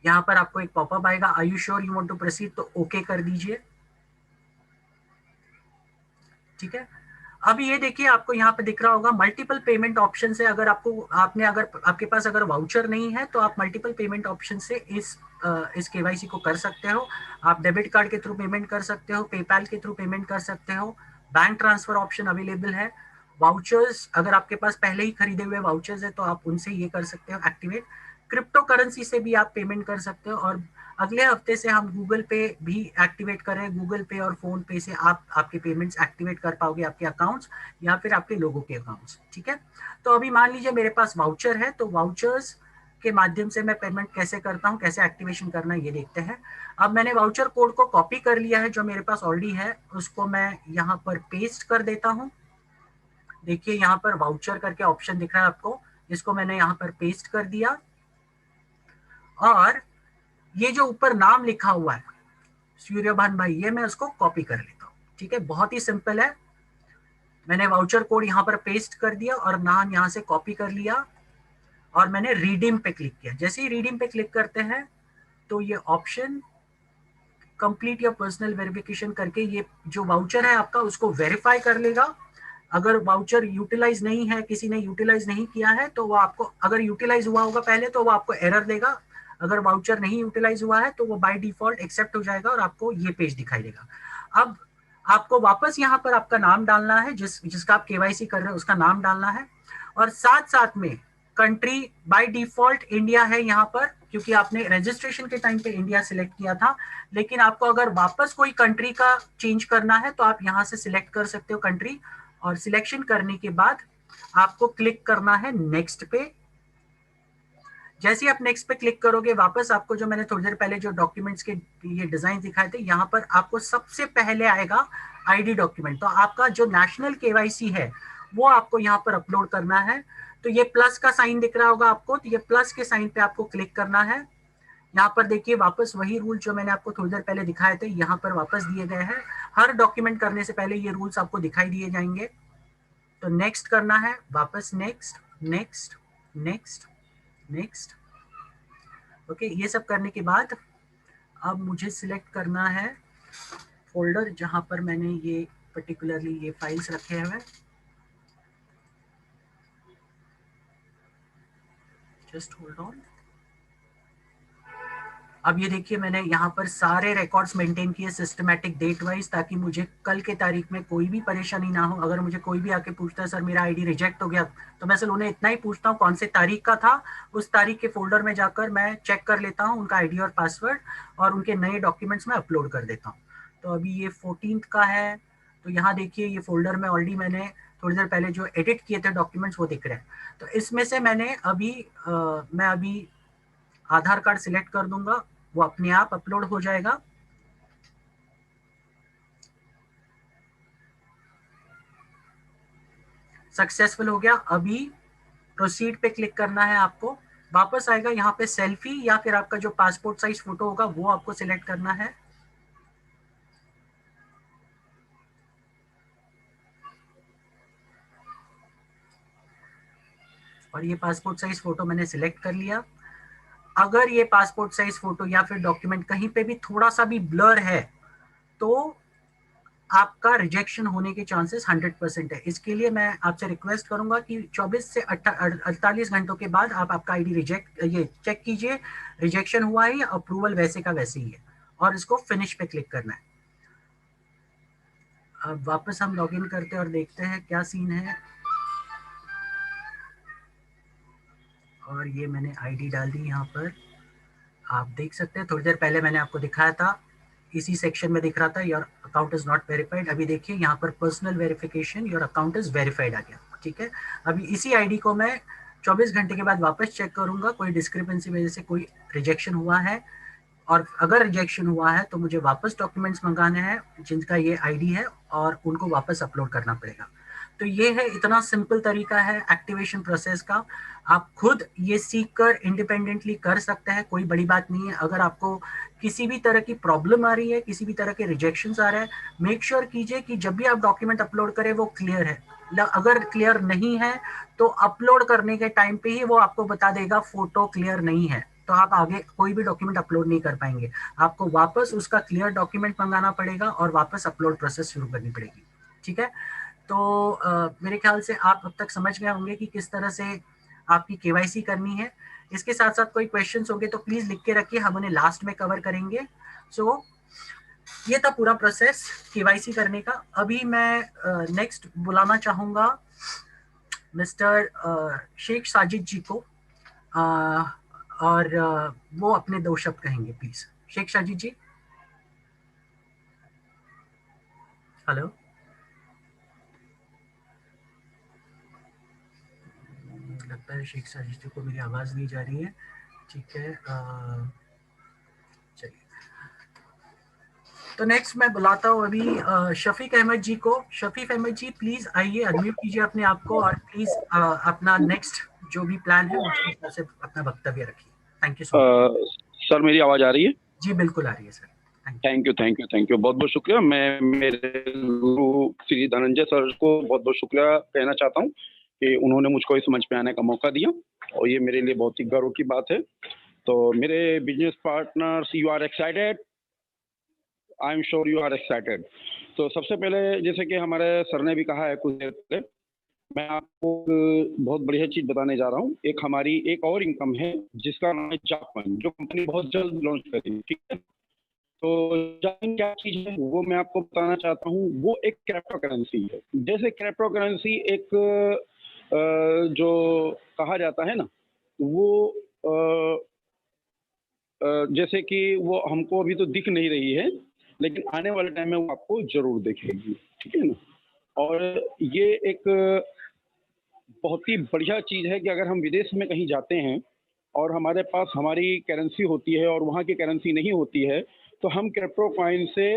S2: यहाँ पर आपको एक पॉपअप आएगा, are you sure you want to proceed, तो ओके कर दीजिए। ठीक है, अब ये देखिए आपको यहाँ पे दिख रहा होगा मल्टीपल पेमेंट ऑप्शन से। अगर अगर आपके पास अगर वाउचर नहीं है तो आप मल्टीपल पेमेंट ऑप्शन से इस केवाईसी को कर सकते हो। आप डेबिट कार्ड के थ्रू पेमेंट कर सकते हो, पेपैल के थ्रू पेमेंट कर सकते हो, बैंक ट्रांसफर ऑप्शन अवेलेबल है। वाउचर्स, अगर आपके पास पहले ही खरीदे हुए वाउचर्स है तो आप उनसे ये कर सकते हो एक्टिवेट। क्रिप्टो करेंसी से भी आप पेमेंट कर सकते हो, और अगले हफ्ते से हम गूगल पे भी एक्टिवेट कर रहे हैं। गूगल पे और फोन पे से आप आपके पेमेंट्स एक्टिवेट कर पाओगे, आपके अकाउंट्स या फिर आपके लोगों के अकाउंट्स। ठीक है, तो अभी मान लीजिए मेरे पास वाउचर है, तो वाउचर्स के माध्यम से मैं पेमेंट कैसे करता हूँ, कैसे एक्टिवेशन करना है ये देखते हैं। अब मैंने वाउचर कोड को कॉपी कर लिया है जो मेरे पास ऑलरेडी है, उसको मैं यहाँ पर पेस्ट कर देता हूँ। देखिए यहाँ पर वाउचर करके ऑप्शन दिख रहा है आपको, इसको मैंने यहाँ पर पेस्ट कर दिया। और ये जो ऊपर नाम लिखा हुआ है सूर्यभान भाई, ये मैं उसको कॉपी कर लेता हूँ। ठीक है, बहुत ही सिंपल है। मैंने वाउचर कोड यहाँ पर पेस्ट कर दिया और नाम यहाँ से कॉपी कर लिया, और मैंने रिडीम पे क्लिक किया। जैसे ही रिडीम पे क्लिक करते हैं तो ये ऑप्शन कंप्लीट या पर्सनल वेरिफिकेशन करके ये जो वाउचर है आपका उसको वेरीफाई कर लेगा। अगर वाउचर यूटिलाइज नहीं है, किसी ने यूटिलाइज नहीं किया है, तो वो आपको, अगर यूटिलाइज हुआ होगा पहले तो वो आपको एरर देगा। अगर वाउचर नहीं यूटिलाइज हुआ है तो वो बाय डिफॉल्ट एक्सेप्ट हो जाएगा और आपको ये पेज दिखाई देगा। अब आपको वापस यहाँ पर आपका नाम डालना है, जिसका आप केवाईसी कर रहे हो उसका नाम डालना है, और साथ साथ में कंट्री बाय डिफॉल्ट इंडिया है यहाँ पर, क्योंकि आपने रजिस्ट्रेशन के टाइम पे इंडिया सिलेक्ट किया था। लेकिन आपको अगर वापस कोई कंट्री का चेंज करना है तो आप यहाँ से सिलेक्ट कर सकते हो कंट्री, और सिलेक्शन करने के बाद आपको क्लिक करना है नेक्स्ट पे। जैसे ही आप नेक्स्ट पे क्लिक करोगे, वापस आपको जो मैंने थोड़ी देर पहले जो डॉक्यूमेंट्स के ये डिजाइन दिखाए थे, यहाँ पर आपको सबसे पहले आएगा आईडी डॉक्यूमेंट। तो आपका जो नेशनल केवाईसी है वो आपको यहाँ पर अपलोड करना है। तो ये प्लस का साइन दिख रहा होगा आपको, तो ये प्लस के साइन पे आपको क्लिक करना है। यहाँ पर देखिए वापस वही रूल जो मैंने आपको थोड़ी देर पहले दिखाए थे यहाँ पर वापस दिए गए हैं। हर डॉक्यूमेंट करने से पहले ये रूल्स आपको दिखाई दिए जाएंगे। तो नेक्स्ट करना है, वापस next next next next. Okay, ये सब करने के बाद अब मुझे सिलेक्ट करना है फोल्डर जहां पर मैंने ये पर्टिकुलरली ये फाइल्स रखे हुए हैं। Just hold on. अब ये देखिए मैंने यहाँ पर सारे रिकॉर्ड्स मेंटेन किए सिस्टमैटिक डेट वाइज, ताकि मुझे कल के तारीख में कोई भी परेशानी ना हो। अगर मुझे कोई भी आके पूछता है सर मेरा आईडी रिजेक्ट हो गया, तो मैं सिर्फ उन्हें इतना ही पूछता हूँ कौन से तारीख का था, उस तारीख के फोल्डर में जाकर मैं चेक कर लेता हूँ उनका आईडी और पासवर्ड, और उनके नए डॉक्यूमेंट्स में अपलोड कर देता हूँ। तो अभी ये 14 का है, तो यहाँ देखिए ये फोल्डर में ऑलरेडी मैंने थोड़ी देर पहले जो एडिट किए थे डॉक्यूमेंट्स वो दिख रहे हैं। तो इसमें से मैंने मैं अभी आधार कार्ड सिलेक्ट कर दूंगा, वो अपने आप अपलोड हो जाएगा। सक्सेसफुल हो गया। अभी प्रोसीड पे क्लिक करना है आपको, वापस आएगा यहाँ पे सेल्फी या फिर आपका जो पासपोर्ट साइज फोटो होगा वो आपको सिलेक्ट करना है। और ये पासपोर्ट साइज फोटो मैंने सिलेक्ट कर लिया। अगर ये पासपोर्ट साइज फोटो या फिर डॉक्यूमेंट कहीं पे भी थोड़ा सा भी ब्लर है तो आपका रिजेक्शन होने के चांसेस 100% है। इसके लिए मैं आपसे रिक्वेस्ट करूंगा कि 24 से 48 घंटों के बाद आप आपका आईडी ये चेक कीजिए रिजेक्शन हुआ है या अप्रूवल वैसे का वैसे ही है, और इसको फिनिश पे क्लिक करना है। अब वापस हम लॉगिन करते हैं और देखते हैं क्या सीन है। और ये मैंने आईडी डाल दी यहाँ पर, आप देख सकते हैं थोड़ी देर पहले मैंने आपको दिखाया था, इसी सेक्शन में दिख रहा था your account is not verified. अभी देखिए यहाँ पर personal verification your account is verified आ गया। ठीक है, अभी इसी आईडी को मैं 24 घंटे के बाद वापस चेक करूंगा, कोई डिस्क्रिपेंसी वजह से कोई रिजेक्शन हुआ है, और अगर रिजेक्शन हुआ है तो मुझे वापस डॉक्यूमेंट्स मंगाने हैं जिनका ये आईडी है और उनको वापस अपलोड करना पड़ेगा। तो ये है, इतना सिंपल तरीका है एक्टिवेशन प्रोसेस का। आप खुद ये सीख कर इंडिपेंडेंटली कर सकते हैं, कोई बड़ी बात नहीं है। अगर आपको किसी भी तरह की प्रॉब्लम आ रही है, किसी भी तरह के रिजेक्शंस आ रहे हैं, मेक श्योर कीजिए कि जब भी आप डॉक्यूमेंट अपलोड करें वो क्लियर है। अगर क्लियर नहीं है तो अपलोड करने के टाइम पे ही वो आपको बता देगा फोटो क्लियर नहीं है, तो आप आगे कोई भी डॉक्यूमेंट अपलोड नहीं कर पाएंगे। आपको वापस उसका क्लियर डॉक्यूमेंट मंगाना पड़ेगा और वापस अपलोड प्रोसेस शुरू करनी पड़ेगी। ठीक है, तो मेरे ख्याल से आप अब तक समझ गए होंगे कि किस तरह से आपकी केवाईसी करनी है। इसके साथ साथ कोई क्वेश्चंस होंगे तो प्लीज लिख के रखिए, हम उन्हें लास्ट में कवर करेंगे। सो ये था पूरा प्रोसेस केवाईसी करने का। अभी मैं नेक्स्ट बुलाना चाहूंगा मिस्टर शेख साजिद जी को, और वो अपने 2 शब्द कहेंगे। प्लीज शेख साजिद जी। हेलो, लगता है शेख साजिद जी को मेरी आवाज नहीं जा रही है। ठीक है, चलिए, तो नेक्स्ट मैं बुलाता हूँ अभी शफीक अहमद जी को। शफीक अहमद जी प्लीज आइए, अनम्यूट कीजिए अपने आप को और प्लीज अपना नेक्स्ट जो भी प्लान है उसके हिसाब से अपना वक्तव्य रखिए। Thank you so much.
S4: Sir मेरी आवाज आ रही है?
S2: जी बिल्कुल आ रही है सर।
S4: थैंक यू, बहुत बहुत शुक्रिया। मैं मेरे गुरु श्री धनंजय सर को बहुत बहुत शुक्रिया कहना चाहता हूँ कि उन्होंने मुझको इस मंच पे आने का मौका दिया, और ये मेरे लिए बहुत ही गर्व की बात है। तो मेरे business partners, you are excited, I am sure you are excited. तो सबसे पहले जैसे कि हमारे सर ने भी कहा है कुछ देर पहले, मैं आपको बहुत बढ़िया चीज बताने जा रहा हूँ। एक हमारी एक और इनकम है जिसका नाम है जापान, जो कंपनी बहुत जल्द लॉन्च करेगी। ठीक है, तो जापान क्या चीज है वो मैं आपको बताना चाहता हूँ। वो एक क्रिप्टो करेंसी है। जैसे क्रिप्टो करेंसी एक जो कहा जाता है ना, वो जैसे कि वो हमको अभी तो दिख नहीं रही है, लेकिन आने वाले टाइम में वो आपको जरूर दिखेगी। ठीक है ना, और ये एक बहुत ही बढ़िया चीज है कि अगर हम विदेश में कहीं जाते हैं और हमारे पास हमारी करेंसी होती है और वहाँ की करेंसी नहीं होती है, तो हम क्रिप्टो कॉइन से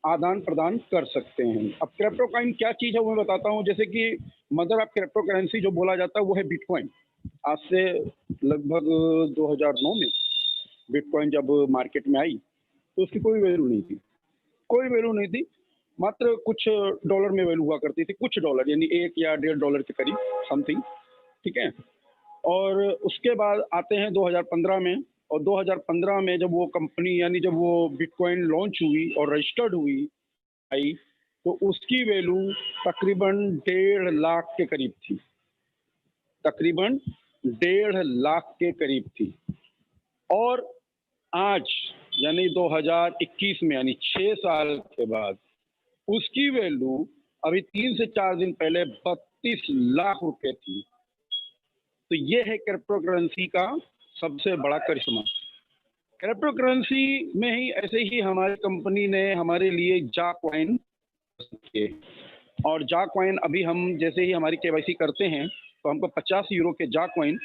S4: आदान प्रदान कर सकते हैं। अब क्रिप्टो कॉइन क्या चीज है वो मैं बताता हूँ। जैसे कि मदर ऑफ क्रिप्टो करेंसी जो बोला जाता है वो है बिटकॉइन। आज से लगभग 2009 में बिटकॉइन जब मार्केट में आई तो उसकी कोई वैल्यू नहीं थी, कोई वैल्यू नहीं थी। मात्र कुछ डॉलर में वैल्यू हुआ करती थी, कुछ डॉलर यानी $1 या $1.5 के करीब समथिंग। ठीक है, और उसके बाद आते हैं 2015 में, और 2015 में जब वो कंपनी यानी जब वो बिटकॉइन लॉन्च हुई और रजिस्टर्ड हुई आई, तो उसकी वैल्यू तकरीबन 1.5 लाख के करीब थी, तकरीबन 1.5 लाख के करीब थी। और आज यानी 2021 में, यानी 6 साल के बाद उसकी वैल्यू अभी 3 से 4 दिन पहले 32 लाख रुपए थी। तो ये है क्रिप्टो करेंसी का सबसे बड़ा करिश्मा। क्रिप्टो करेंसी में ही ऐसे ही हमारी कंपनी ने हमारे लिए जा कॉइन किए, और जा कॉइन अभी हम जैसे ही हमारी केवाईसी करते हैं तो हमको 50 यूरो के जा कॉइन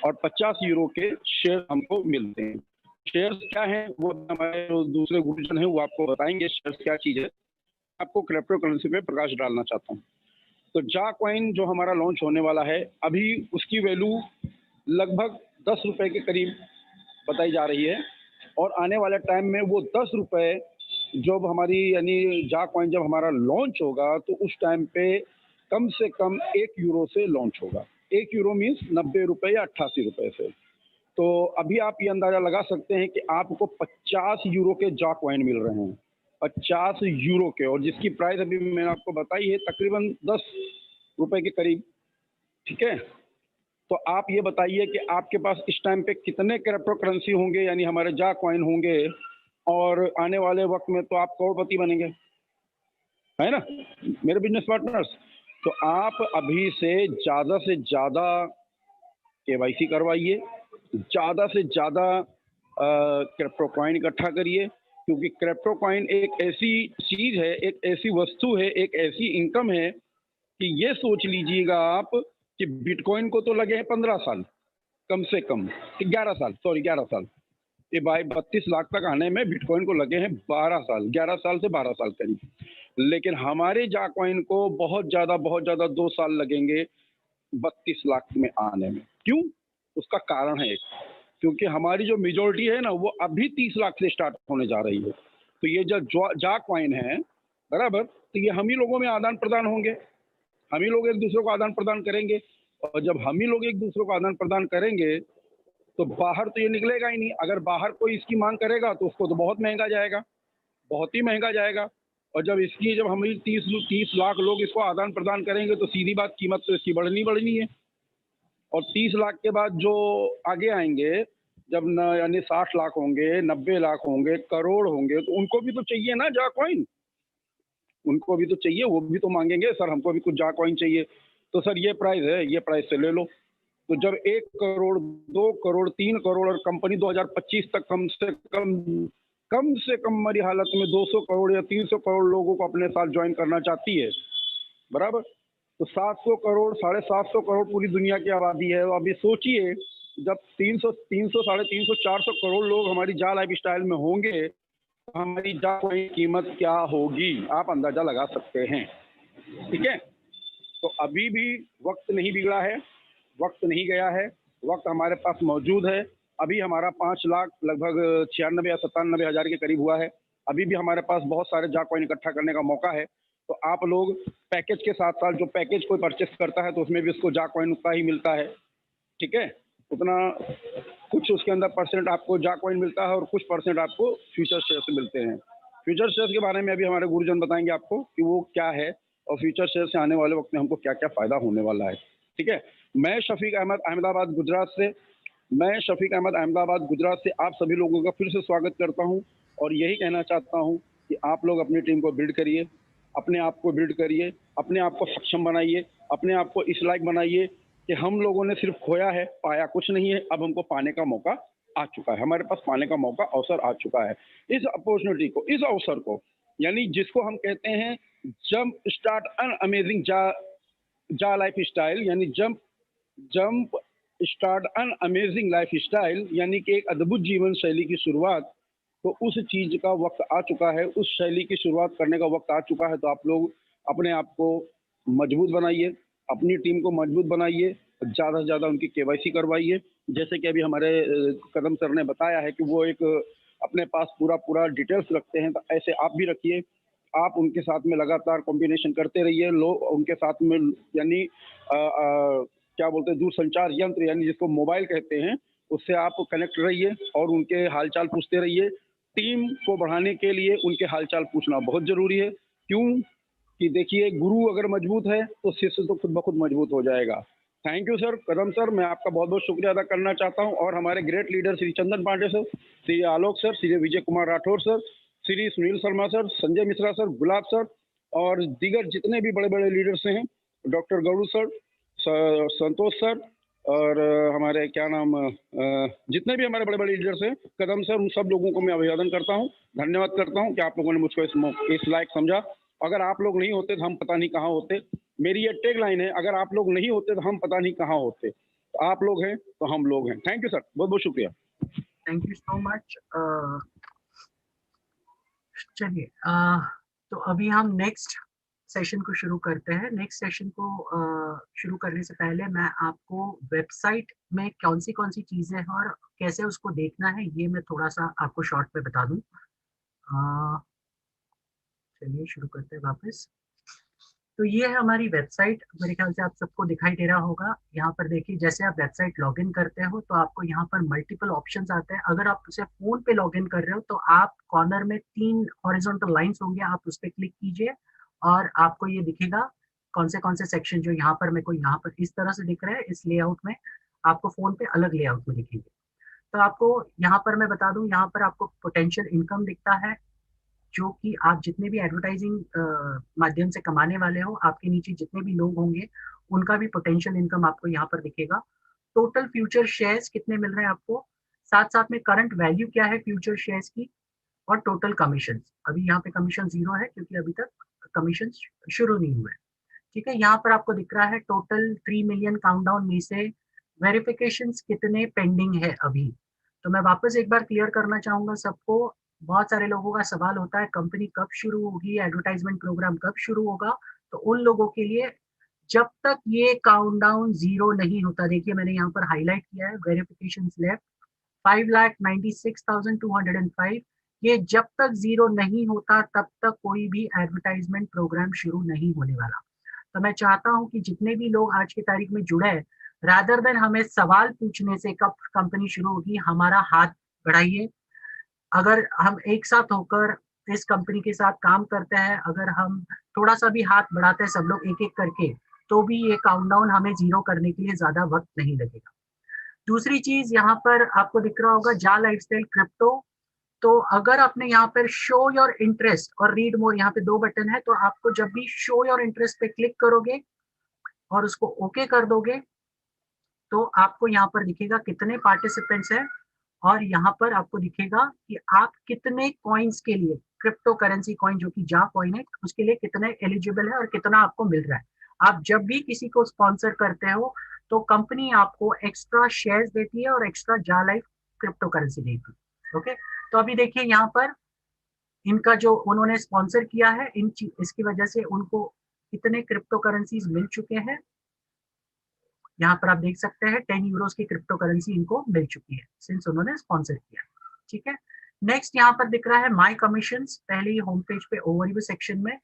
S4: और 50 यूरो के शेयर हमको मिलते हैं। शेयर्स क्या हैं वो हमारे जो दूसरे गुरुजन हैं वो आपको बताएंगे शेयर्स क्या चीज़ है। आपको क्रिप्टो करेंसी पे प्रकाश डालना चाहता हूँ। तो जा कॉइन जो हमारा लॉन्च होने वाला है, अभी उसकी वैल्यू लगभग 10 रुपए के करीब बताई जा रही है, और आने वाले टाइम में वो 10 रुपए जब हमारी यानी जा कॉइन जब हमारा लॉन्च होगा तो उस टाइम पे कम से कम 1 यूरो से लॉन्च होगा। 1 यूरो मीन्स 90 रुपए या 88 रुपए से। तो अभी आप ये अंदाजा लगा सकते हैं कि आपको 50 यूरो के जा कॉइन मिल रहे हैं, 50 यूरो के, और जिसकी प्राइस अभी मैंने आपको बताई है तकरीबन 10 रुपए के करीब। ठीक है, तो आप ये बताइए कि आपके पास इस टाइम पे कितने क्रिप्टो करेंसी होंगे, यानी हमारे जा कॉइन होंगे, और आने वाले वक्त में तो आप करोड़पति बनेंगे, है ना मेरे बिजनेस पार्टनर्स। तो आप अभी से ज़्यादा केवाईसी करवाइए, ज़्यादा से ज़्यादा क्रिप्टो कॉइन इकट्ठा करिए, क्योंकि क्रिप्टो कॉइन एक ऐसी चीज़ है, एक ऐसी वस्तु है, एक ऐसी इनकम है कि ये सोच लीजिएगा आप कि बिटकॉइन को तो लगे हैं 15 साल, कम से कम 11 साल, ये भाई 32 लाख तक आने में बिटकॉइन को लगे हैं 12 साल, 11 साल से 12 साल करीब। लेकिन हमारे जा कॉइन को बहुत ज़्यादा 2 साल लगेंगे 32 लाख में आने में। क्यों? उसका कारण है, क्योंकि हमारी जो मेजोरिटी है ना वो अभी 30 लाख से स्टार्ट होने जा रही है। तो ये जो जा कॉइन है बराबर, तो ये हम ही लोगों में आदान प्रदान होंगे, हम ही लोग एक दूसरे को आदान प्रदान करेंगे, और जब हम ही लोग एक दूसरे को आदान प्रदान करेंगे तो बाहर तो ये निकलेगा ही नहीं। अगर बाहर कोई इसकी मांग करेगा तो उसको तो बहुत महंगा जाएगा, बहुत ही महंगा जाएगा। और जब हम 30 लाख लोग इसको आदान प्रदान करेंगे तो सीधी बात कीमत तो इसकी बढ़नी है। और 30 लाख के बाद जो आगे आएंगे, जब न यानी 60 लाख होंगे, 90 लाख होंगे, करोड़ होंगे, तो उनको भी तो चाहिए ना जा कॉइन, उनको भी तो चाहिए, वो भी तो मांगेंगे सर हमको भी कुछ जा कॉइन चाहिए। तो सर ये प्राइस है, ये प्राइस से ले लो। तो जब 1 करोड़, 2 करोड़, 3 करोड़, और कंपनी 2025 तक कम से कम हमारी हालत में 200 करोड़ या 300 करोड़ लोगों को अपने साथ ज्वाइन करना चाहती है, बराबर। तो 700 करोड़, 750 करोड़ पूरी दुनिया की आबादी है। तो अभी सोचिए जब 300, 350, 400 करोड़ लोग हमारी जा लाइफ स्टाइल में होंगे, तो हमारी जा की कीमत क्या होगी आप अंदाजा लगा सकते हैं। ठीक है, तो अभी भी वक्त नहीं बिगड़ा है, वक्त नहीं गया है, वक्त हमारे पास मौजूद है। अभी हमारा 5 लाख लगभग 96 या 97 हज़ार के करीब हुआ है। अभी भी हमारे पास बहुत सारे जा कॉइन इकट्ठा करने का मौका है। तो आप लोग पैकेज के साथ साथ, जो पैकेज कोई परचेस करता है तो उसमें भी उसको जा कॉइन उतना ही मिलता है। ठीक है, उतना कुछ उसके अंदर परसेंट आपको जा कॉइन मिलता है और कुछ परसेंट आपको फ्यूचर शेयर्स मिलते हैं। फ्यूचर शेयर्स के बारे में अभी हमारे गुरुजन बताएंगे आपको कि वो क्या है और फ्यूचर शेयर से आने वाले वक्त में हमको क्या क्या फायदा होने वाला है। ठीक है, मैं शफीक अहमद अहमदाबाद गुजरात से आप सभी लोगों का फिर से स्वागत करता हूं, और यही कहना चाहता हूं कि आप लोग अपनी टीम को बिल्ड करिए, अपने आप को बिल्ड करिए, अपने आप को सक्षम बनाइए, अपने आप को इस लायक बनाइए कि हम लोगों ने सिर्फ खोया है, पाया कुछ नहीं है। अब हमको पाने का मौका आ चुका है, हमारे पास पाने का मौका, अवसर आ चुका है। इस अपॉर्चुनिटी को, इस अवसर को, यानी जिसको हम कहते हैं जंप स्टार्ट एन अमेजिंग जा लाइफ स्टाइल, यानी jump start an amazing life style, यानी कि एक अद्भुत जीवन शैली की शुरुआत। तो उस चीज का वक्त आ चुका है, उस शैली की शुरुआत करने का वक्त आ चुका है। तो आप लोग अपने आप को मजबूत बनाइए, अपनी टीम को मजबूत बनाइए, ज़्यादा से ज़्यादा उनकी केवाईसी करवाइए। जैसे कि अभी हमारे कदम सर ने बताया है कि वो एक अपने पास पूरा डिटेल्स रखते हैं, तो ऐसे आप भी रखिए। आप उनके साथ में लगातार कॉम्बिनेशन करते रहिए, लोग उनके साथ में, यानी क्या बोलते हैं, दूरसंचार यंत्र, यानी जिसको मोबाइल कहते हैं, उससे आप कनेक्ट रहिए और उनके हालचाल पूछते रहिए। टीम को बढ़ाने के लिए उनके हालचाल पूछना बहुत जरूरी है। क्यों कि देखिए, गुरु अगर मजबूत है तो शिष्य तो खुद ब खुद मजबूत हो जाएगा। Thank you sir, Kadam sir, मैं आपका बहुत बहुत शुक्रिया अदा करना चाहता हूं, और हमारे great leader Shri Chandan Pandey sir, Shri Alok sir, Shri Vijay Kumar Rathore sir, Shri Sunil Sharma sir, Sanjay Mishra sir, Gulab sir, और दीगर जितने भी बड़े बड़े लीडर्स हैं, doctor Gauru sir, Santosh sir, और हमारे क्या नाम जितने भी हमारे बड़े बड़े लीडर्स हैं, कदम सर, उन सब लोगों को मैं अभिवादन करता हूँ, धन्यवाद करता हूँ कि आप लोगों ने मुझको इस लायक समझा। अगर आप लोग नहीं होते तो हम पता नहीं कहाँ होते। मेरी ये टैग लाइन है, अगर आप लोग नहीं होते तो हम पता नहीं कहाँ होते। तो आप लोग हैं तो हम लोग हैं। थैंक यू सर, बहुत बहुत शुक्रिया।
S2: Thank you so much. चलिए, तो अभी हम नेक्स्ट सेशन को शुरू करते हैं। नेक्स्ट सेशन को शुरू करने से पहले मैं आपको वेबसाइट में कौन सी चीजें हैं और कैसे उसको देखना है, ये मैं थोड़ा सा आपको शॉर्ट में बता दूं। चलिए शुरू करते हैं वापस। तो ये है हमारी वेबसाइट, मेरे ख्याल से आप सबको दिखाई दे रहा होगा। यहाँ पर देखिए, जैसे आप वेबसाइट लॉगिन करते हो तो आपको यहाँ पर मल्टीपल ऑप्शंस आते हैं। अगर आप उसे फोन पे लॉगिन कर रहे हो तो आप कॉर्नर में 3 हॉरिजॉन्टल लाइंस होंगे, आप उस पर क्लिक कीजिए और आपको ये दिखेगा कौन से सेक्शन जो यहाँ पर मेरे को यहाँ पर इस तरह से दिख रहे हैं, इस लेआउट में। आपको फोन पे अलग लेआउट में दिखेंगे। तो आपको यहाँ पर मैं बता दूं, यहाँ पर आपको पोटेंशियल इनकम दिखता है, जो कि आप जितने भी एडवर्टाइजिंग माध्यम से कमाने वाले हो, आपके नीचे जितने भी लोग होंगे उनका भी पोटेंशियल इनकम आपको यहाँ पर दिखेगा। टोटल फ्यूचर शेयर्स कितने मिल रहे हैं आपको, साथ साथ में करंट वैल्यू क्या है फ्यूचर शेयर्स की, और टोटल कमीशन। अभी यहाँ पे कमीशन 0 है क्योंकि अभी तक कमीशन शुरू नहीं हुए। ठीक है, यहाँ पर आपको दिख रहा है टोटल 3 मिलियन काउंटडाउन में से वेरिफिकेशन कितने पेंडिंग है अभी। तो मैं वापस एक बार क्लियर करना चाहूंगा सबको। बहुत सारे लोगों का सवाल होता है कंपनी कब शुरू होगी, एडवर्टाइजमेंट प्रोग्राम कब शुरू होगा। तो उन लोगों के लिए, जब तक ये काउंटडाउन 0 नहीं होता, देखिए मैंने यहाँ पर हाईलाइट किया है वेरिफिकेशन लेफ्ट 5,96,205, ये जब तक 0 नहीं होता तब तक कोई भी एडवर्टाइजमेंट प्रोग्राम शुरू नहीं होने वाला। तो मैं चाहता हूं कि जितने भी लोग आज की तारीख में जुड़े हैं, रादर देन हमें सवाल पूछने से कब कंपनी शुरू होगी, हमारा हाथ बढ़ाइए। अगर हम एक साथ होकर इस कंपनी के साथ काम करते हैं, अगर हम थोड़ा सा भी हाथ बढ़ाते हैं सब लोग एक एक करके, तो भी ये काउंटडाउन हमें 0 करने के लिए ज्यादा वक्त नहीं लगेगा। दूसरी चीज यहाँ पर आपको दिख रहा होगा जा लाइफस्टाइल क्रिप्टो। तो अगर आपने यहाँ पर शो योर इंटरेस्ट और रीड मोर, यहाँ पे 2 बटन है, तो आपको जब भी शो योर इंटरेस्ट पे क्लिक करोगे और उसको ओके कर दोगे तो आपको यहाँ पर दिखेगा कितने पार्टिसिपेंट्स हैं, और यहाँ पर आपको दिखेगा कि आप कितने कॉइन्स के लिए, क्रिप्टो करेंसी कॉइन जो कि जा कॉइन है, उसके लिए कितने एलिजिबल है और कितना आपको मिल रहा है। आप जब भी किसी को स्पॉन्सर करते हो तो कंपनी आपको एक्स्ट्रा शेयर्स देती है और एक्स्ट्रा जा लाइफ क्रिप्टो करेंसी देती है। ओके, तो अभी देखिए यहाँ पर इनका जो उन्होंने स्पॉन्सर किया है, इसकी वजह से उनको कितने क्रिप्टो करेंसीज मिल चुके हैं। यहाँ पर आप देख सकते हैं 10 यूरोस की क्रिप्टो करेंसी इनको मिल चुकी है सिंस उन्होंने स्पॉन्सर किया। ठीक है, नेक्स्ट यहाँ पर दिख रहा है माई कमीशंस। पहले ही होम पेज पे ओवरव्यू सेक्शन में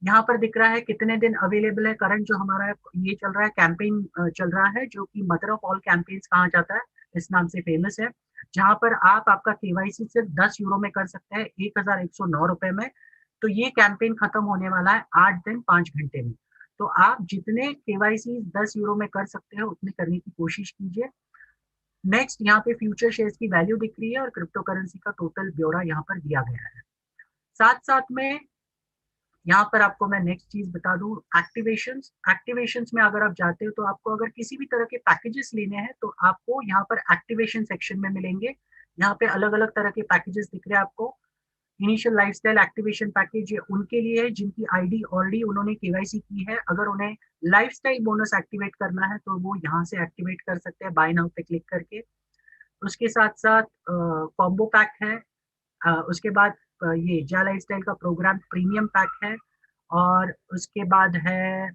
S2: यहाँ पर दिख रहा है कितने दिन अवेलेबल है। करंट जो हमारा ये चल रहा है कैंपेन चल रहा है, जो कि मदर ऑफ ऑल कैंपेन्स कहा जाता है, इस नाम से फेमस है, जहां पर आप आपका केवाईसी सिर्फ 10 यूरो में कर सकते हैं, 1109 रुपए में। तो ये कैंपेन खत्म होने वाला है 8 दिन 5 घंटे में। तो आप जितने केवाईसी 10 यूरो में कर सकते हैं उतने करने की कोशिश कीजिए। नेक्स्ट यहाँ पे फ्यूचर शेयर्स की वैल्यू दिख रही है और क्रिप्टो करेंसी का टोटल ब्यौरा यहाँ पर दिया गया है। साथ साथ में यहाँ पर आपको मैं नेक्स्ट चीज बता दूं, एक्टिवेशंस में अगर आप जाते हो तो आपको अगर किसी भी तरह के पैकेजेस लेने हैं तो आपको यहाँ पर एक्टिवेशन सेक्शन में मिलेंगे। यहाँ पे अलग अलग तरह के पैकेजेस दिख रहे हैं आपको। इनिशियल लाइफस्टाइल एक्टिवेशन पैकेज ये उनके लिए है जिनकी आईडी ऑलरेडी उन्होंने केवाईसी की है। अगर उन्हें लाइफस्टाइल बोनस एक्टिवेट करना है तो वो यहाँ से एक्टिवेट कर सकते हैं बाय नाउ पे क्लिक करके। उसके साथ साथ कॉम्बो पैक है, उसके बाद ये जा लाइफस्टाइल का प्रोग्राम प्रीमियम पैक है, और उसके बाद है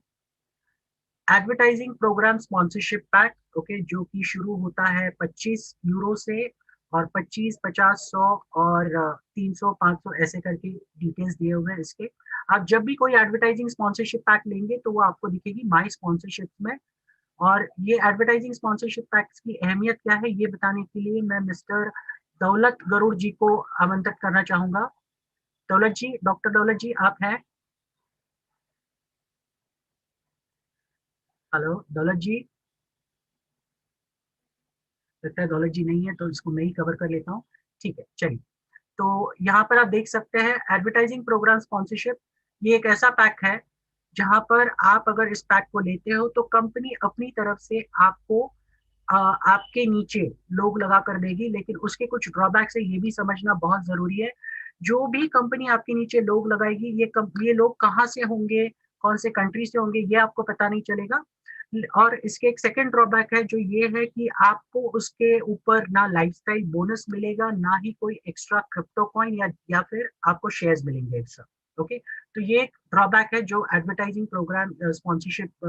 S2: advertising program sponsorship pack, okay, जो कि शुरू होता है 25 यूरो से, और 25, 50, 100 और 300, 500 ऐसे करके डिटेल्स दिए हुए हैं इसके। आप जब भी कोई एडवर्टाइजिंग स्पॉन्सरशिप पैक लेंगे तो वो आपको दिखेगी माई स्पॉन्सरशिप में। और ये एडवर्टाइजिंग स्पॉन्सरशिप पैक्स की अहमियत क्या है ये बताने के लिए मैं मिस्टर दौलत गरुड़ जी को आमंत्रित करना चाहूंगा। दौलत जी, डॉक्टर दौलत जी आप हैं? हेलो दौलत जी। मेथोडोलॉजी नहीं है तो इसको मैं ही कवर कर लेता हूँ। ठीक है, चलिए। तो यहाँ पर आप देख सकते हैं एडवर्टाइजिंग प्रोग्राम स्पॉन्सरशिप, ये एक ऐसा पैक है जहां पर आप अगर इस पैक को लेते हो तो कंपनी अपनी तरफ से आपको आपके नीचे लोग लगा कर देगी, लेकिन उसके कुछ ड्रॉबैक्स है, ये भी समझना बहुत जरूरी है। जो भी कंपनी आपके नीचे लोग लगाएगी, ये लोग कहाँ से होंगे, कौन से कंट्री से होंगे, ये आपको पता नहीं चलेगा। और इसके एक सेकंड ड्रॉबैक है जो ये है कि आपको उसके ऊपर ना लाइफस्टाइल बोनस मिलेगा, ना ही कोई एक्स्ट्रा क्रिप्टो कॉइन या फिर आपको शेयर्स मिलेंगे एक्स्ट्रा। ओके, तो ये एक ड्रॉबैक है जो एडवर्टाइजिंग प्रोग्राम स्पॉन्सरशिप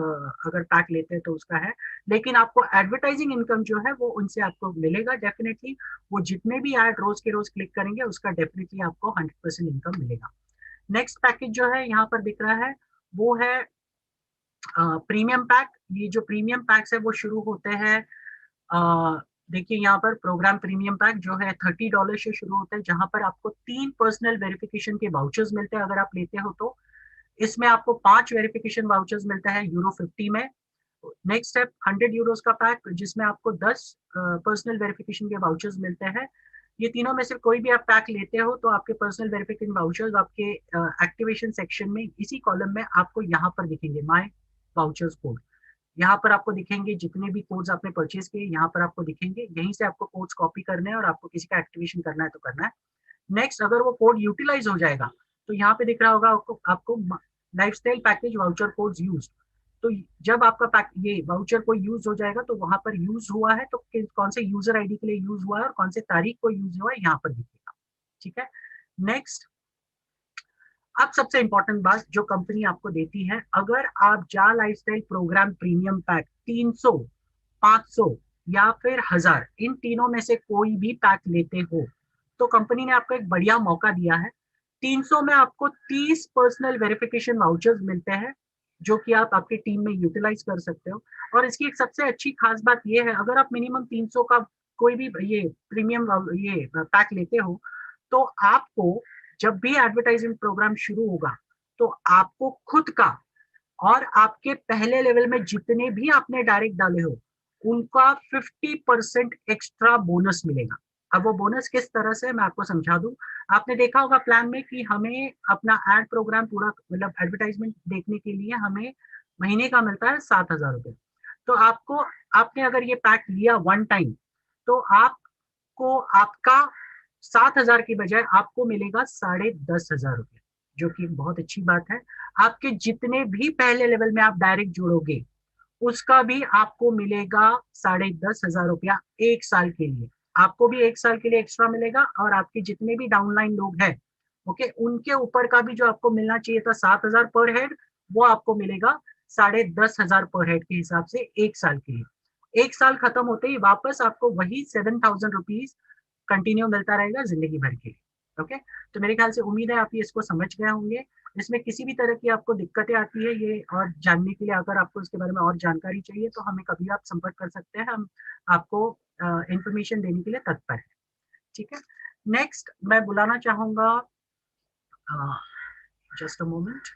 S2: अगर पैक लेते हैं तो उसका है। लेकिन आपको एडवर्टाइजिंग इनकम जो है वो उनसे आपको मिलेगा डेफिनेटली। वो जितने भी ऐड रोज के रोज क्लिक करेंगे उसका डेफिनेटली आपको 100% इनकम मिलेगा। नेक्स्ट पैकेज जो है यहाँ पर दिख रहा है वो है प्रीमियम पैक। ये जो प्रीमियम पैक्स है वो शुरू होते हैं, देखिए यहाँ पर प्रोग्राम प्रीमियम पैक जो है $30 से शुरू होता है, जहां पर आपको 3 पर्सनल वेरिफिकेशन के वाउचर्स मिलते हैं अगर आप लेते हो तो। इसमें आपको 5 वेरिफिकेशन वाउचर्स मिलते हैं €50 में। नेक्स्ट है €100 का पैक जिसमें आपको 10 पर्सनल वेरिफिकेशन के वाउचर्स मिलते हैं। ये तीनों में से कोई भी आप पैक लेते हो तो आपके पर्सनल वेरिफिकेशन वाउचर्स आपके एक्टिवेशन सेक्शन में इसी कॉलम में आपको यहाँ पर दिखेंगे, माय वाउचर्स कोड। यहाँ पर आपको दिखेंगे जितने भी कोड्स आपने परचेज किए, यहाँ पर आपको दिखेंगे। यहीं से आपको कोड्स कॉपी करने हैं और आपको किसी का एक्टिवेशन करना है तो करना है। नेक्स्ट, अगर वो कोड यूटिलाइज हो जाएगा तो यहाँ पे दिख रहा होगा आपको lifestyle package voucher codes use. तो जब आपका पैक ये वाउचर कोई यूज हो जाएगा तो वहां पर यूज हुआ है तो कौन से यूजर आईडी के लिए यूज हुआ है और कौन से तारीख को यूज हुआ है यहाँ पर दिखेगा। ठीक है, नेक्स्ट, अब सबसे इंपॉर्टेंट बात जो कंपनी आपको देती है, अगर आप जा लाइफस्टाइल प्रोग्राम प्रीमियम पैक 300, 500 या फिर 1000 इन तीनों में से कोई भी पैक लेते हो तो कंपनी ने आपको एक बढ़िया मौका दिया है। 300 में आपको 30 पर्सनल वेरिफिकेशन वाउचर्स मिलते हैं जो कि आप आपकी टीम में यूटिलाइज कर सकते हो। और इसकी एक सबसे अच्छी खास बात यह है, अगर आप मिनिमम 300 का कोई भी ये प्रीमियम ये पैक लेते हो तो आपको जब भी एडवर्टाइजिंग प्रोग्राम शुरू होगा तो आपको खुद का और आपके पहले लेवल में जितने भी आपने डायरेक्ट डाले हो उनका 50% एक्स्ट्रा बोनस मिलेगा। अब वो बोनस किस तरह से मैं आपको समझा दूं। आपने देखा होगा प्लान में कि हमें अपना एड प्रोग्राम पूरा मतलब एडवर्टाइजमेंट देखने के लिए हमें महीने का मिलता है 7,000 रुपये। तो आपने अगर ये पैक लिया वन टाइम तो आपको आपका 7,000 की बजाय आपको मिलेगा 10,500 रुपये, जो कि बहुत अच्छी बात है। आपके जितने भी पहले लेवल में आप डायरेक्ट जोड़ोगे उसका भी आपको मिलेगा 10,500 रुपया एक साल के लिए। आपको भी एक साल के लिए एक्स्ट्रा मिलेगा और आपके जितने भी डाउनलाइन लोग हैं ओके उनके ऊपर का भी जो आपको मिलना चाहिए था 7,000 पर हेड वो आपको मिलेगा 10,500 पर हेड के हिसाब से एक साल के लिए। एक साल खत्म होते ही वापस आपको वही 7,000 रुपीज कंटिन्यू मिलता रहेगा जिंदगी भर के लिए। ओके, तो मेरे ख्याल से उम्मीद है आप ये इसको समझ गए होंगे। इसमें किसी भी तरह की आपको दिक्कतें आती है ये और जानने के लिए अगर आपको इसके बारे में और जानकारी चाहिए तो हमें कभी आप संपर्क कर सकते हैं, हम आपको इंफॉर्मेशन देने के लिए तत्पर है। ठीक है, नेक्स्ट मैं बुलाना चाहूंगा जस्ट अ मोमेंट।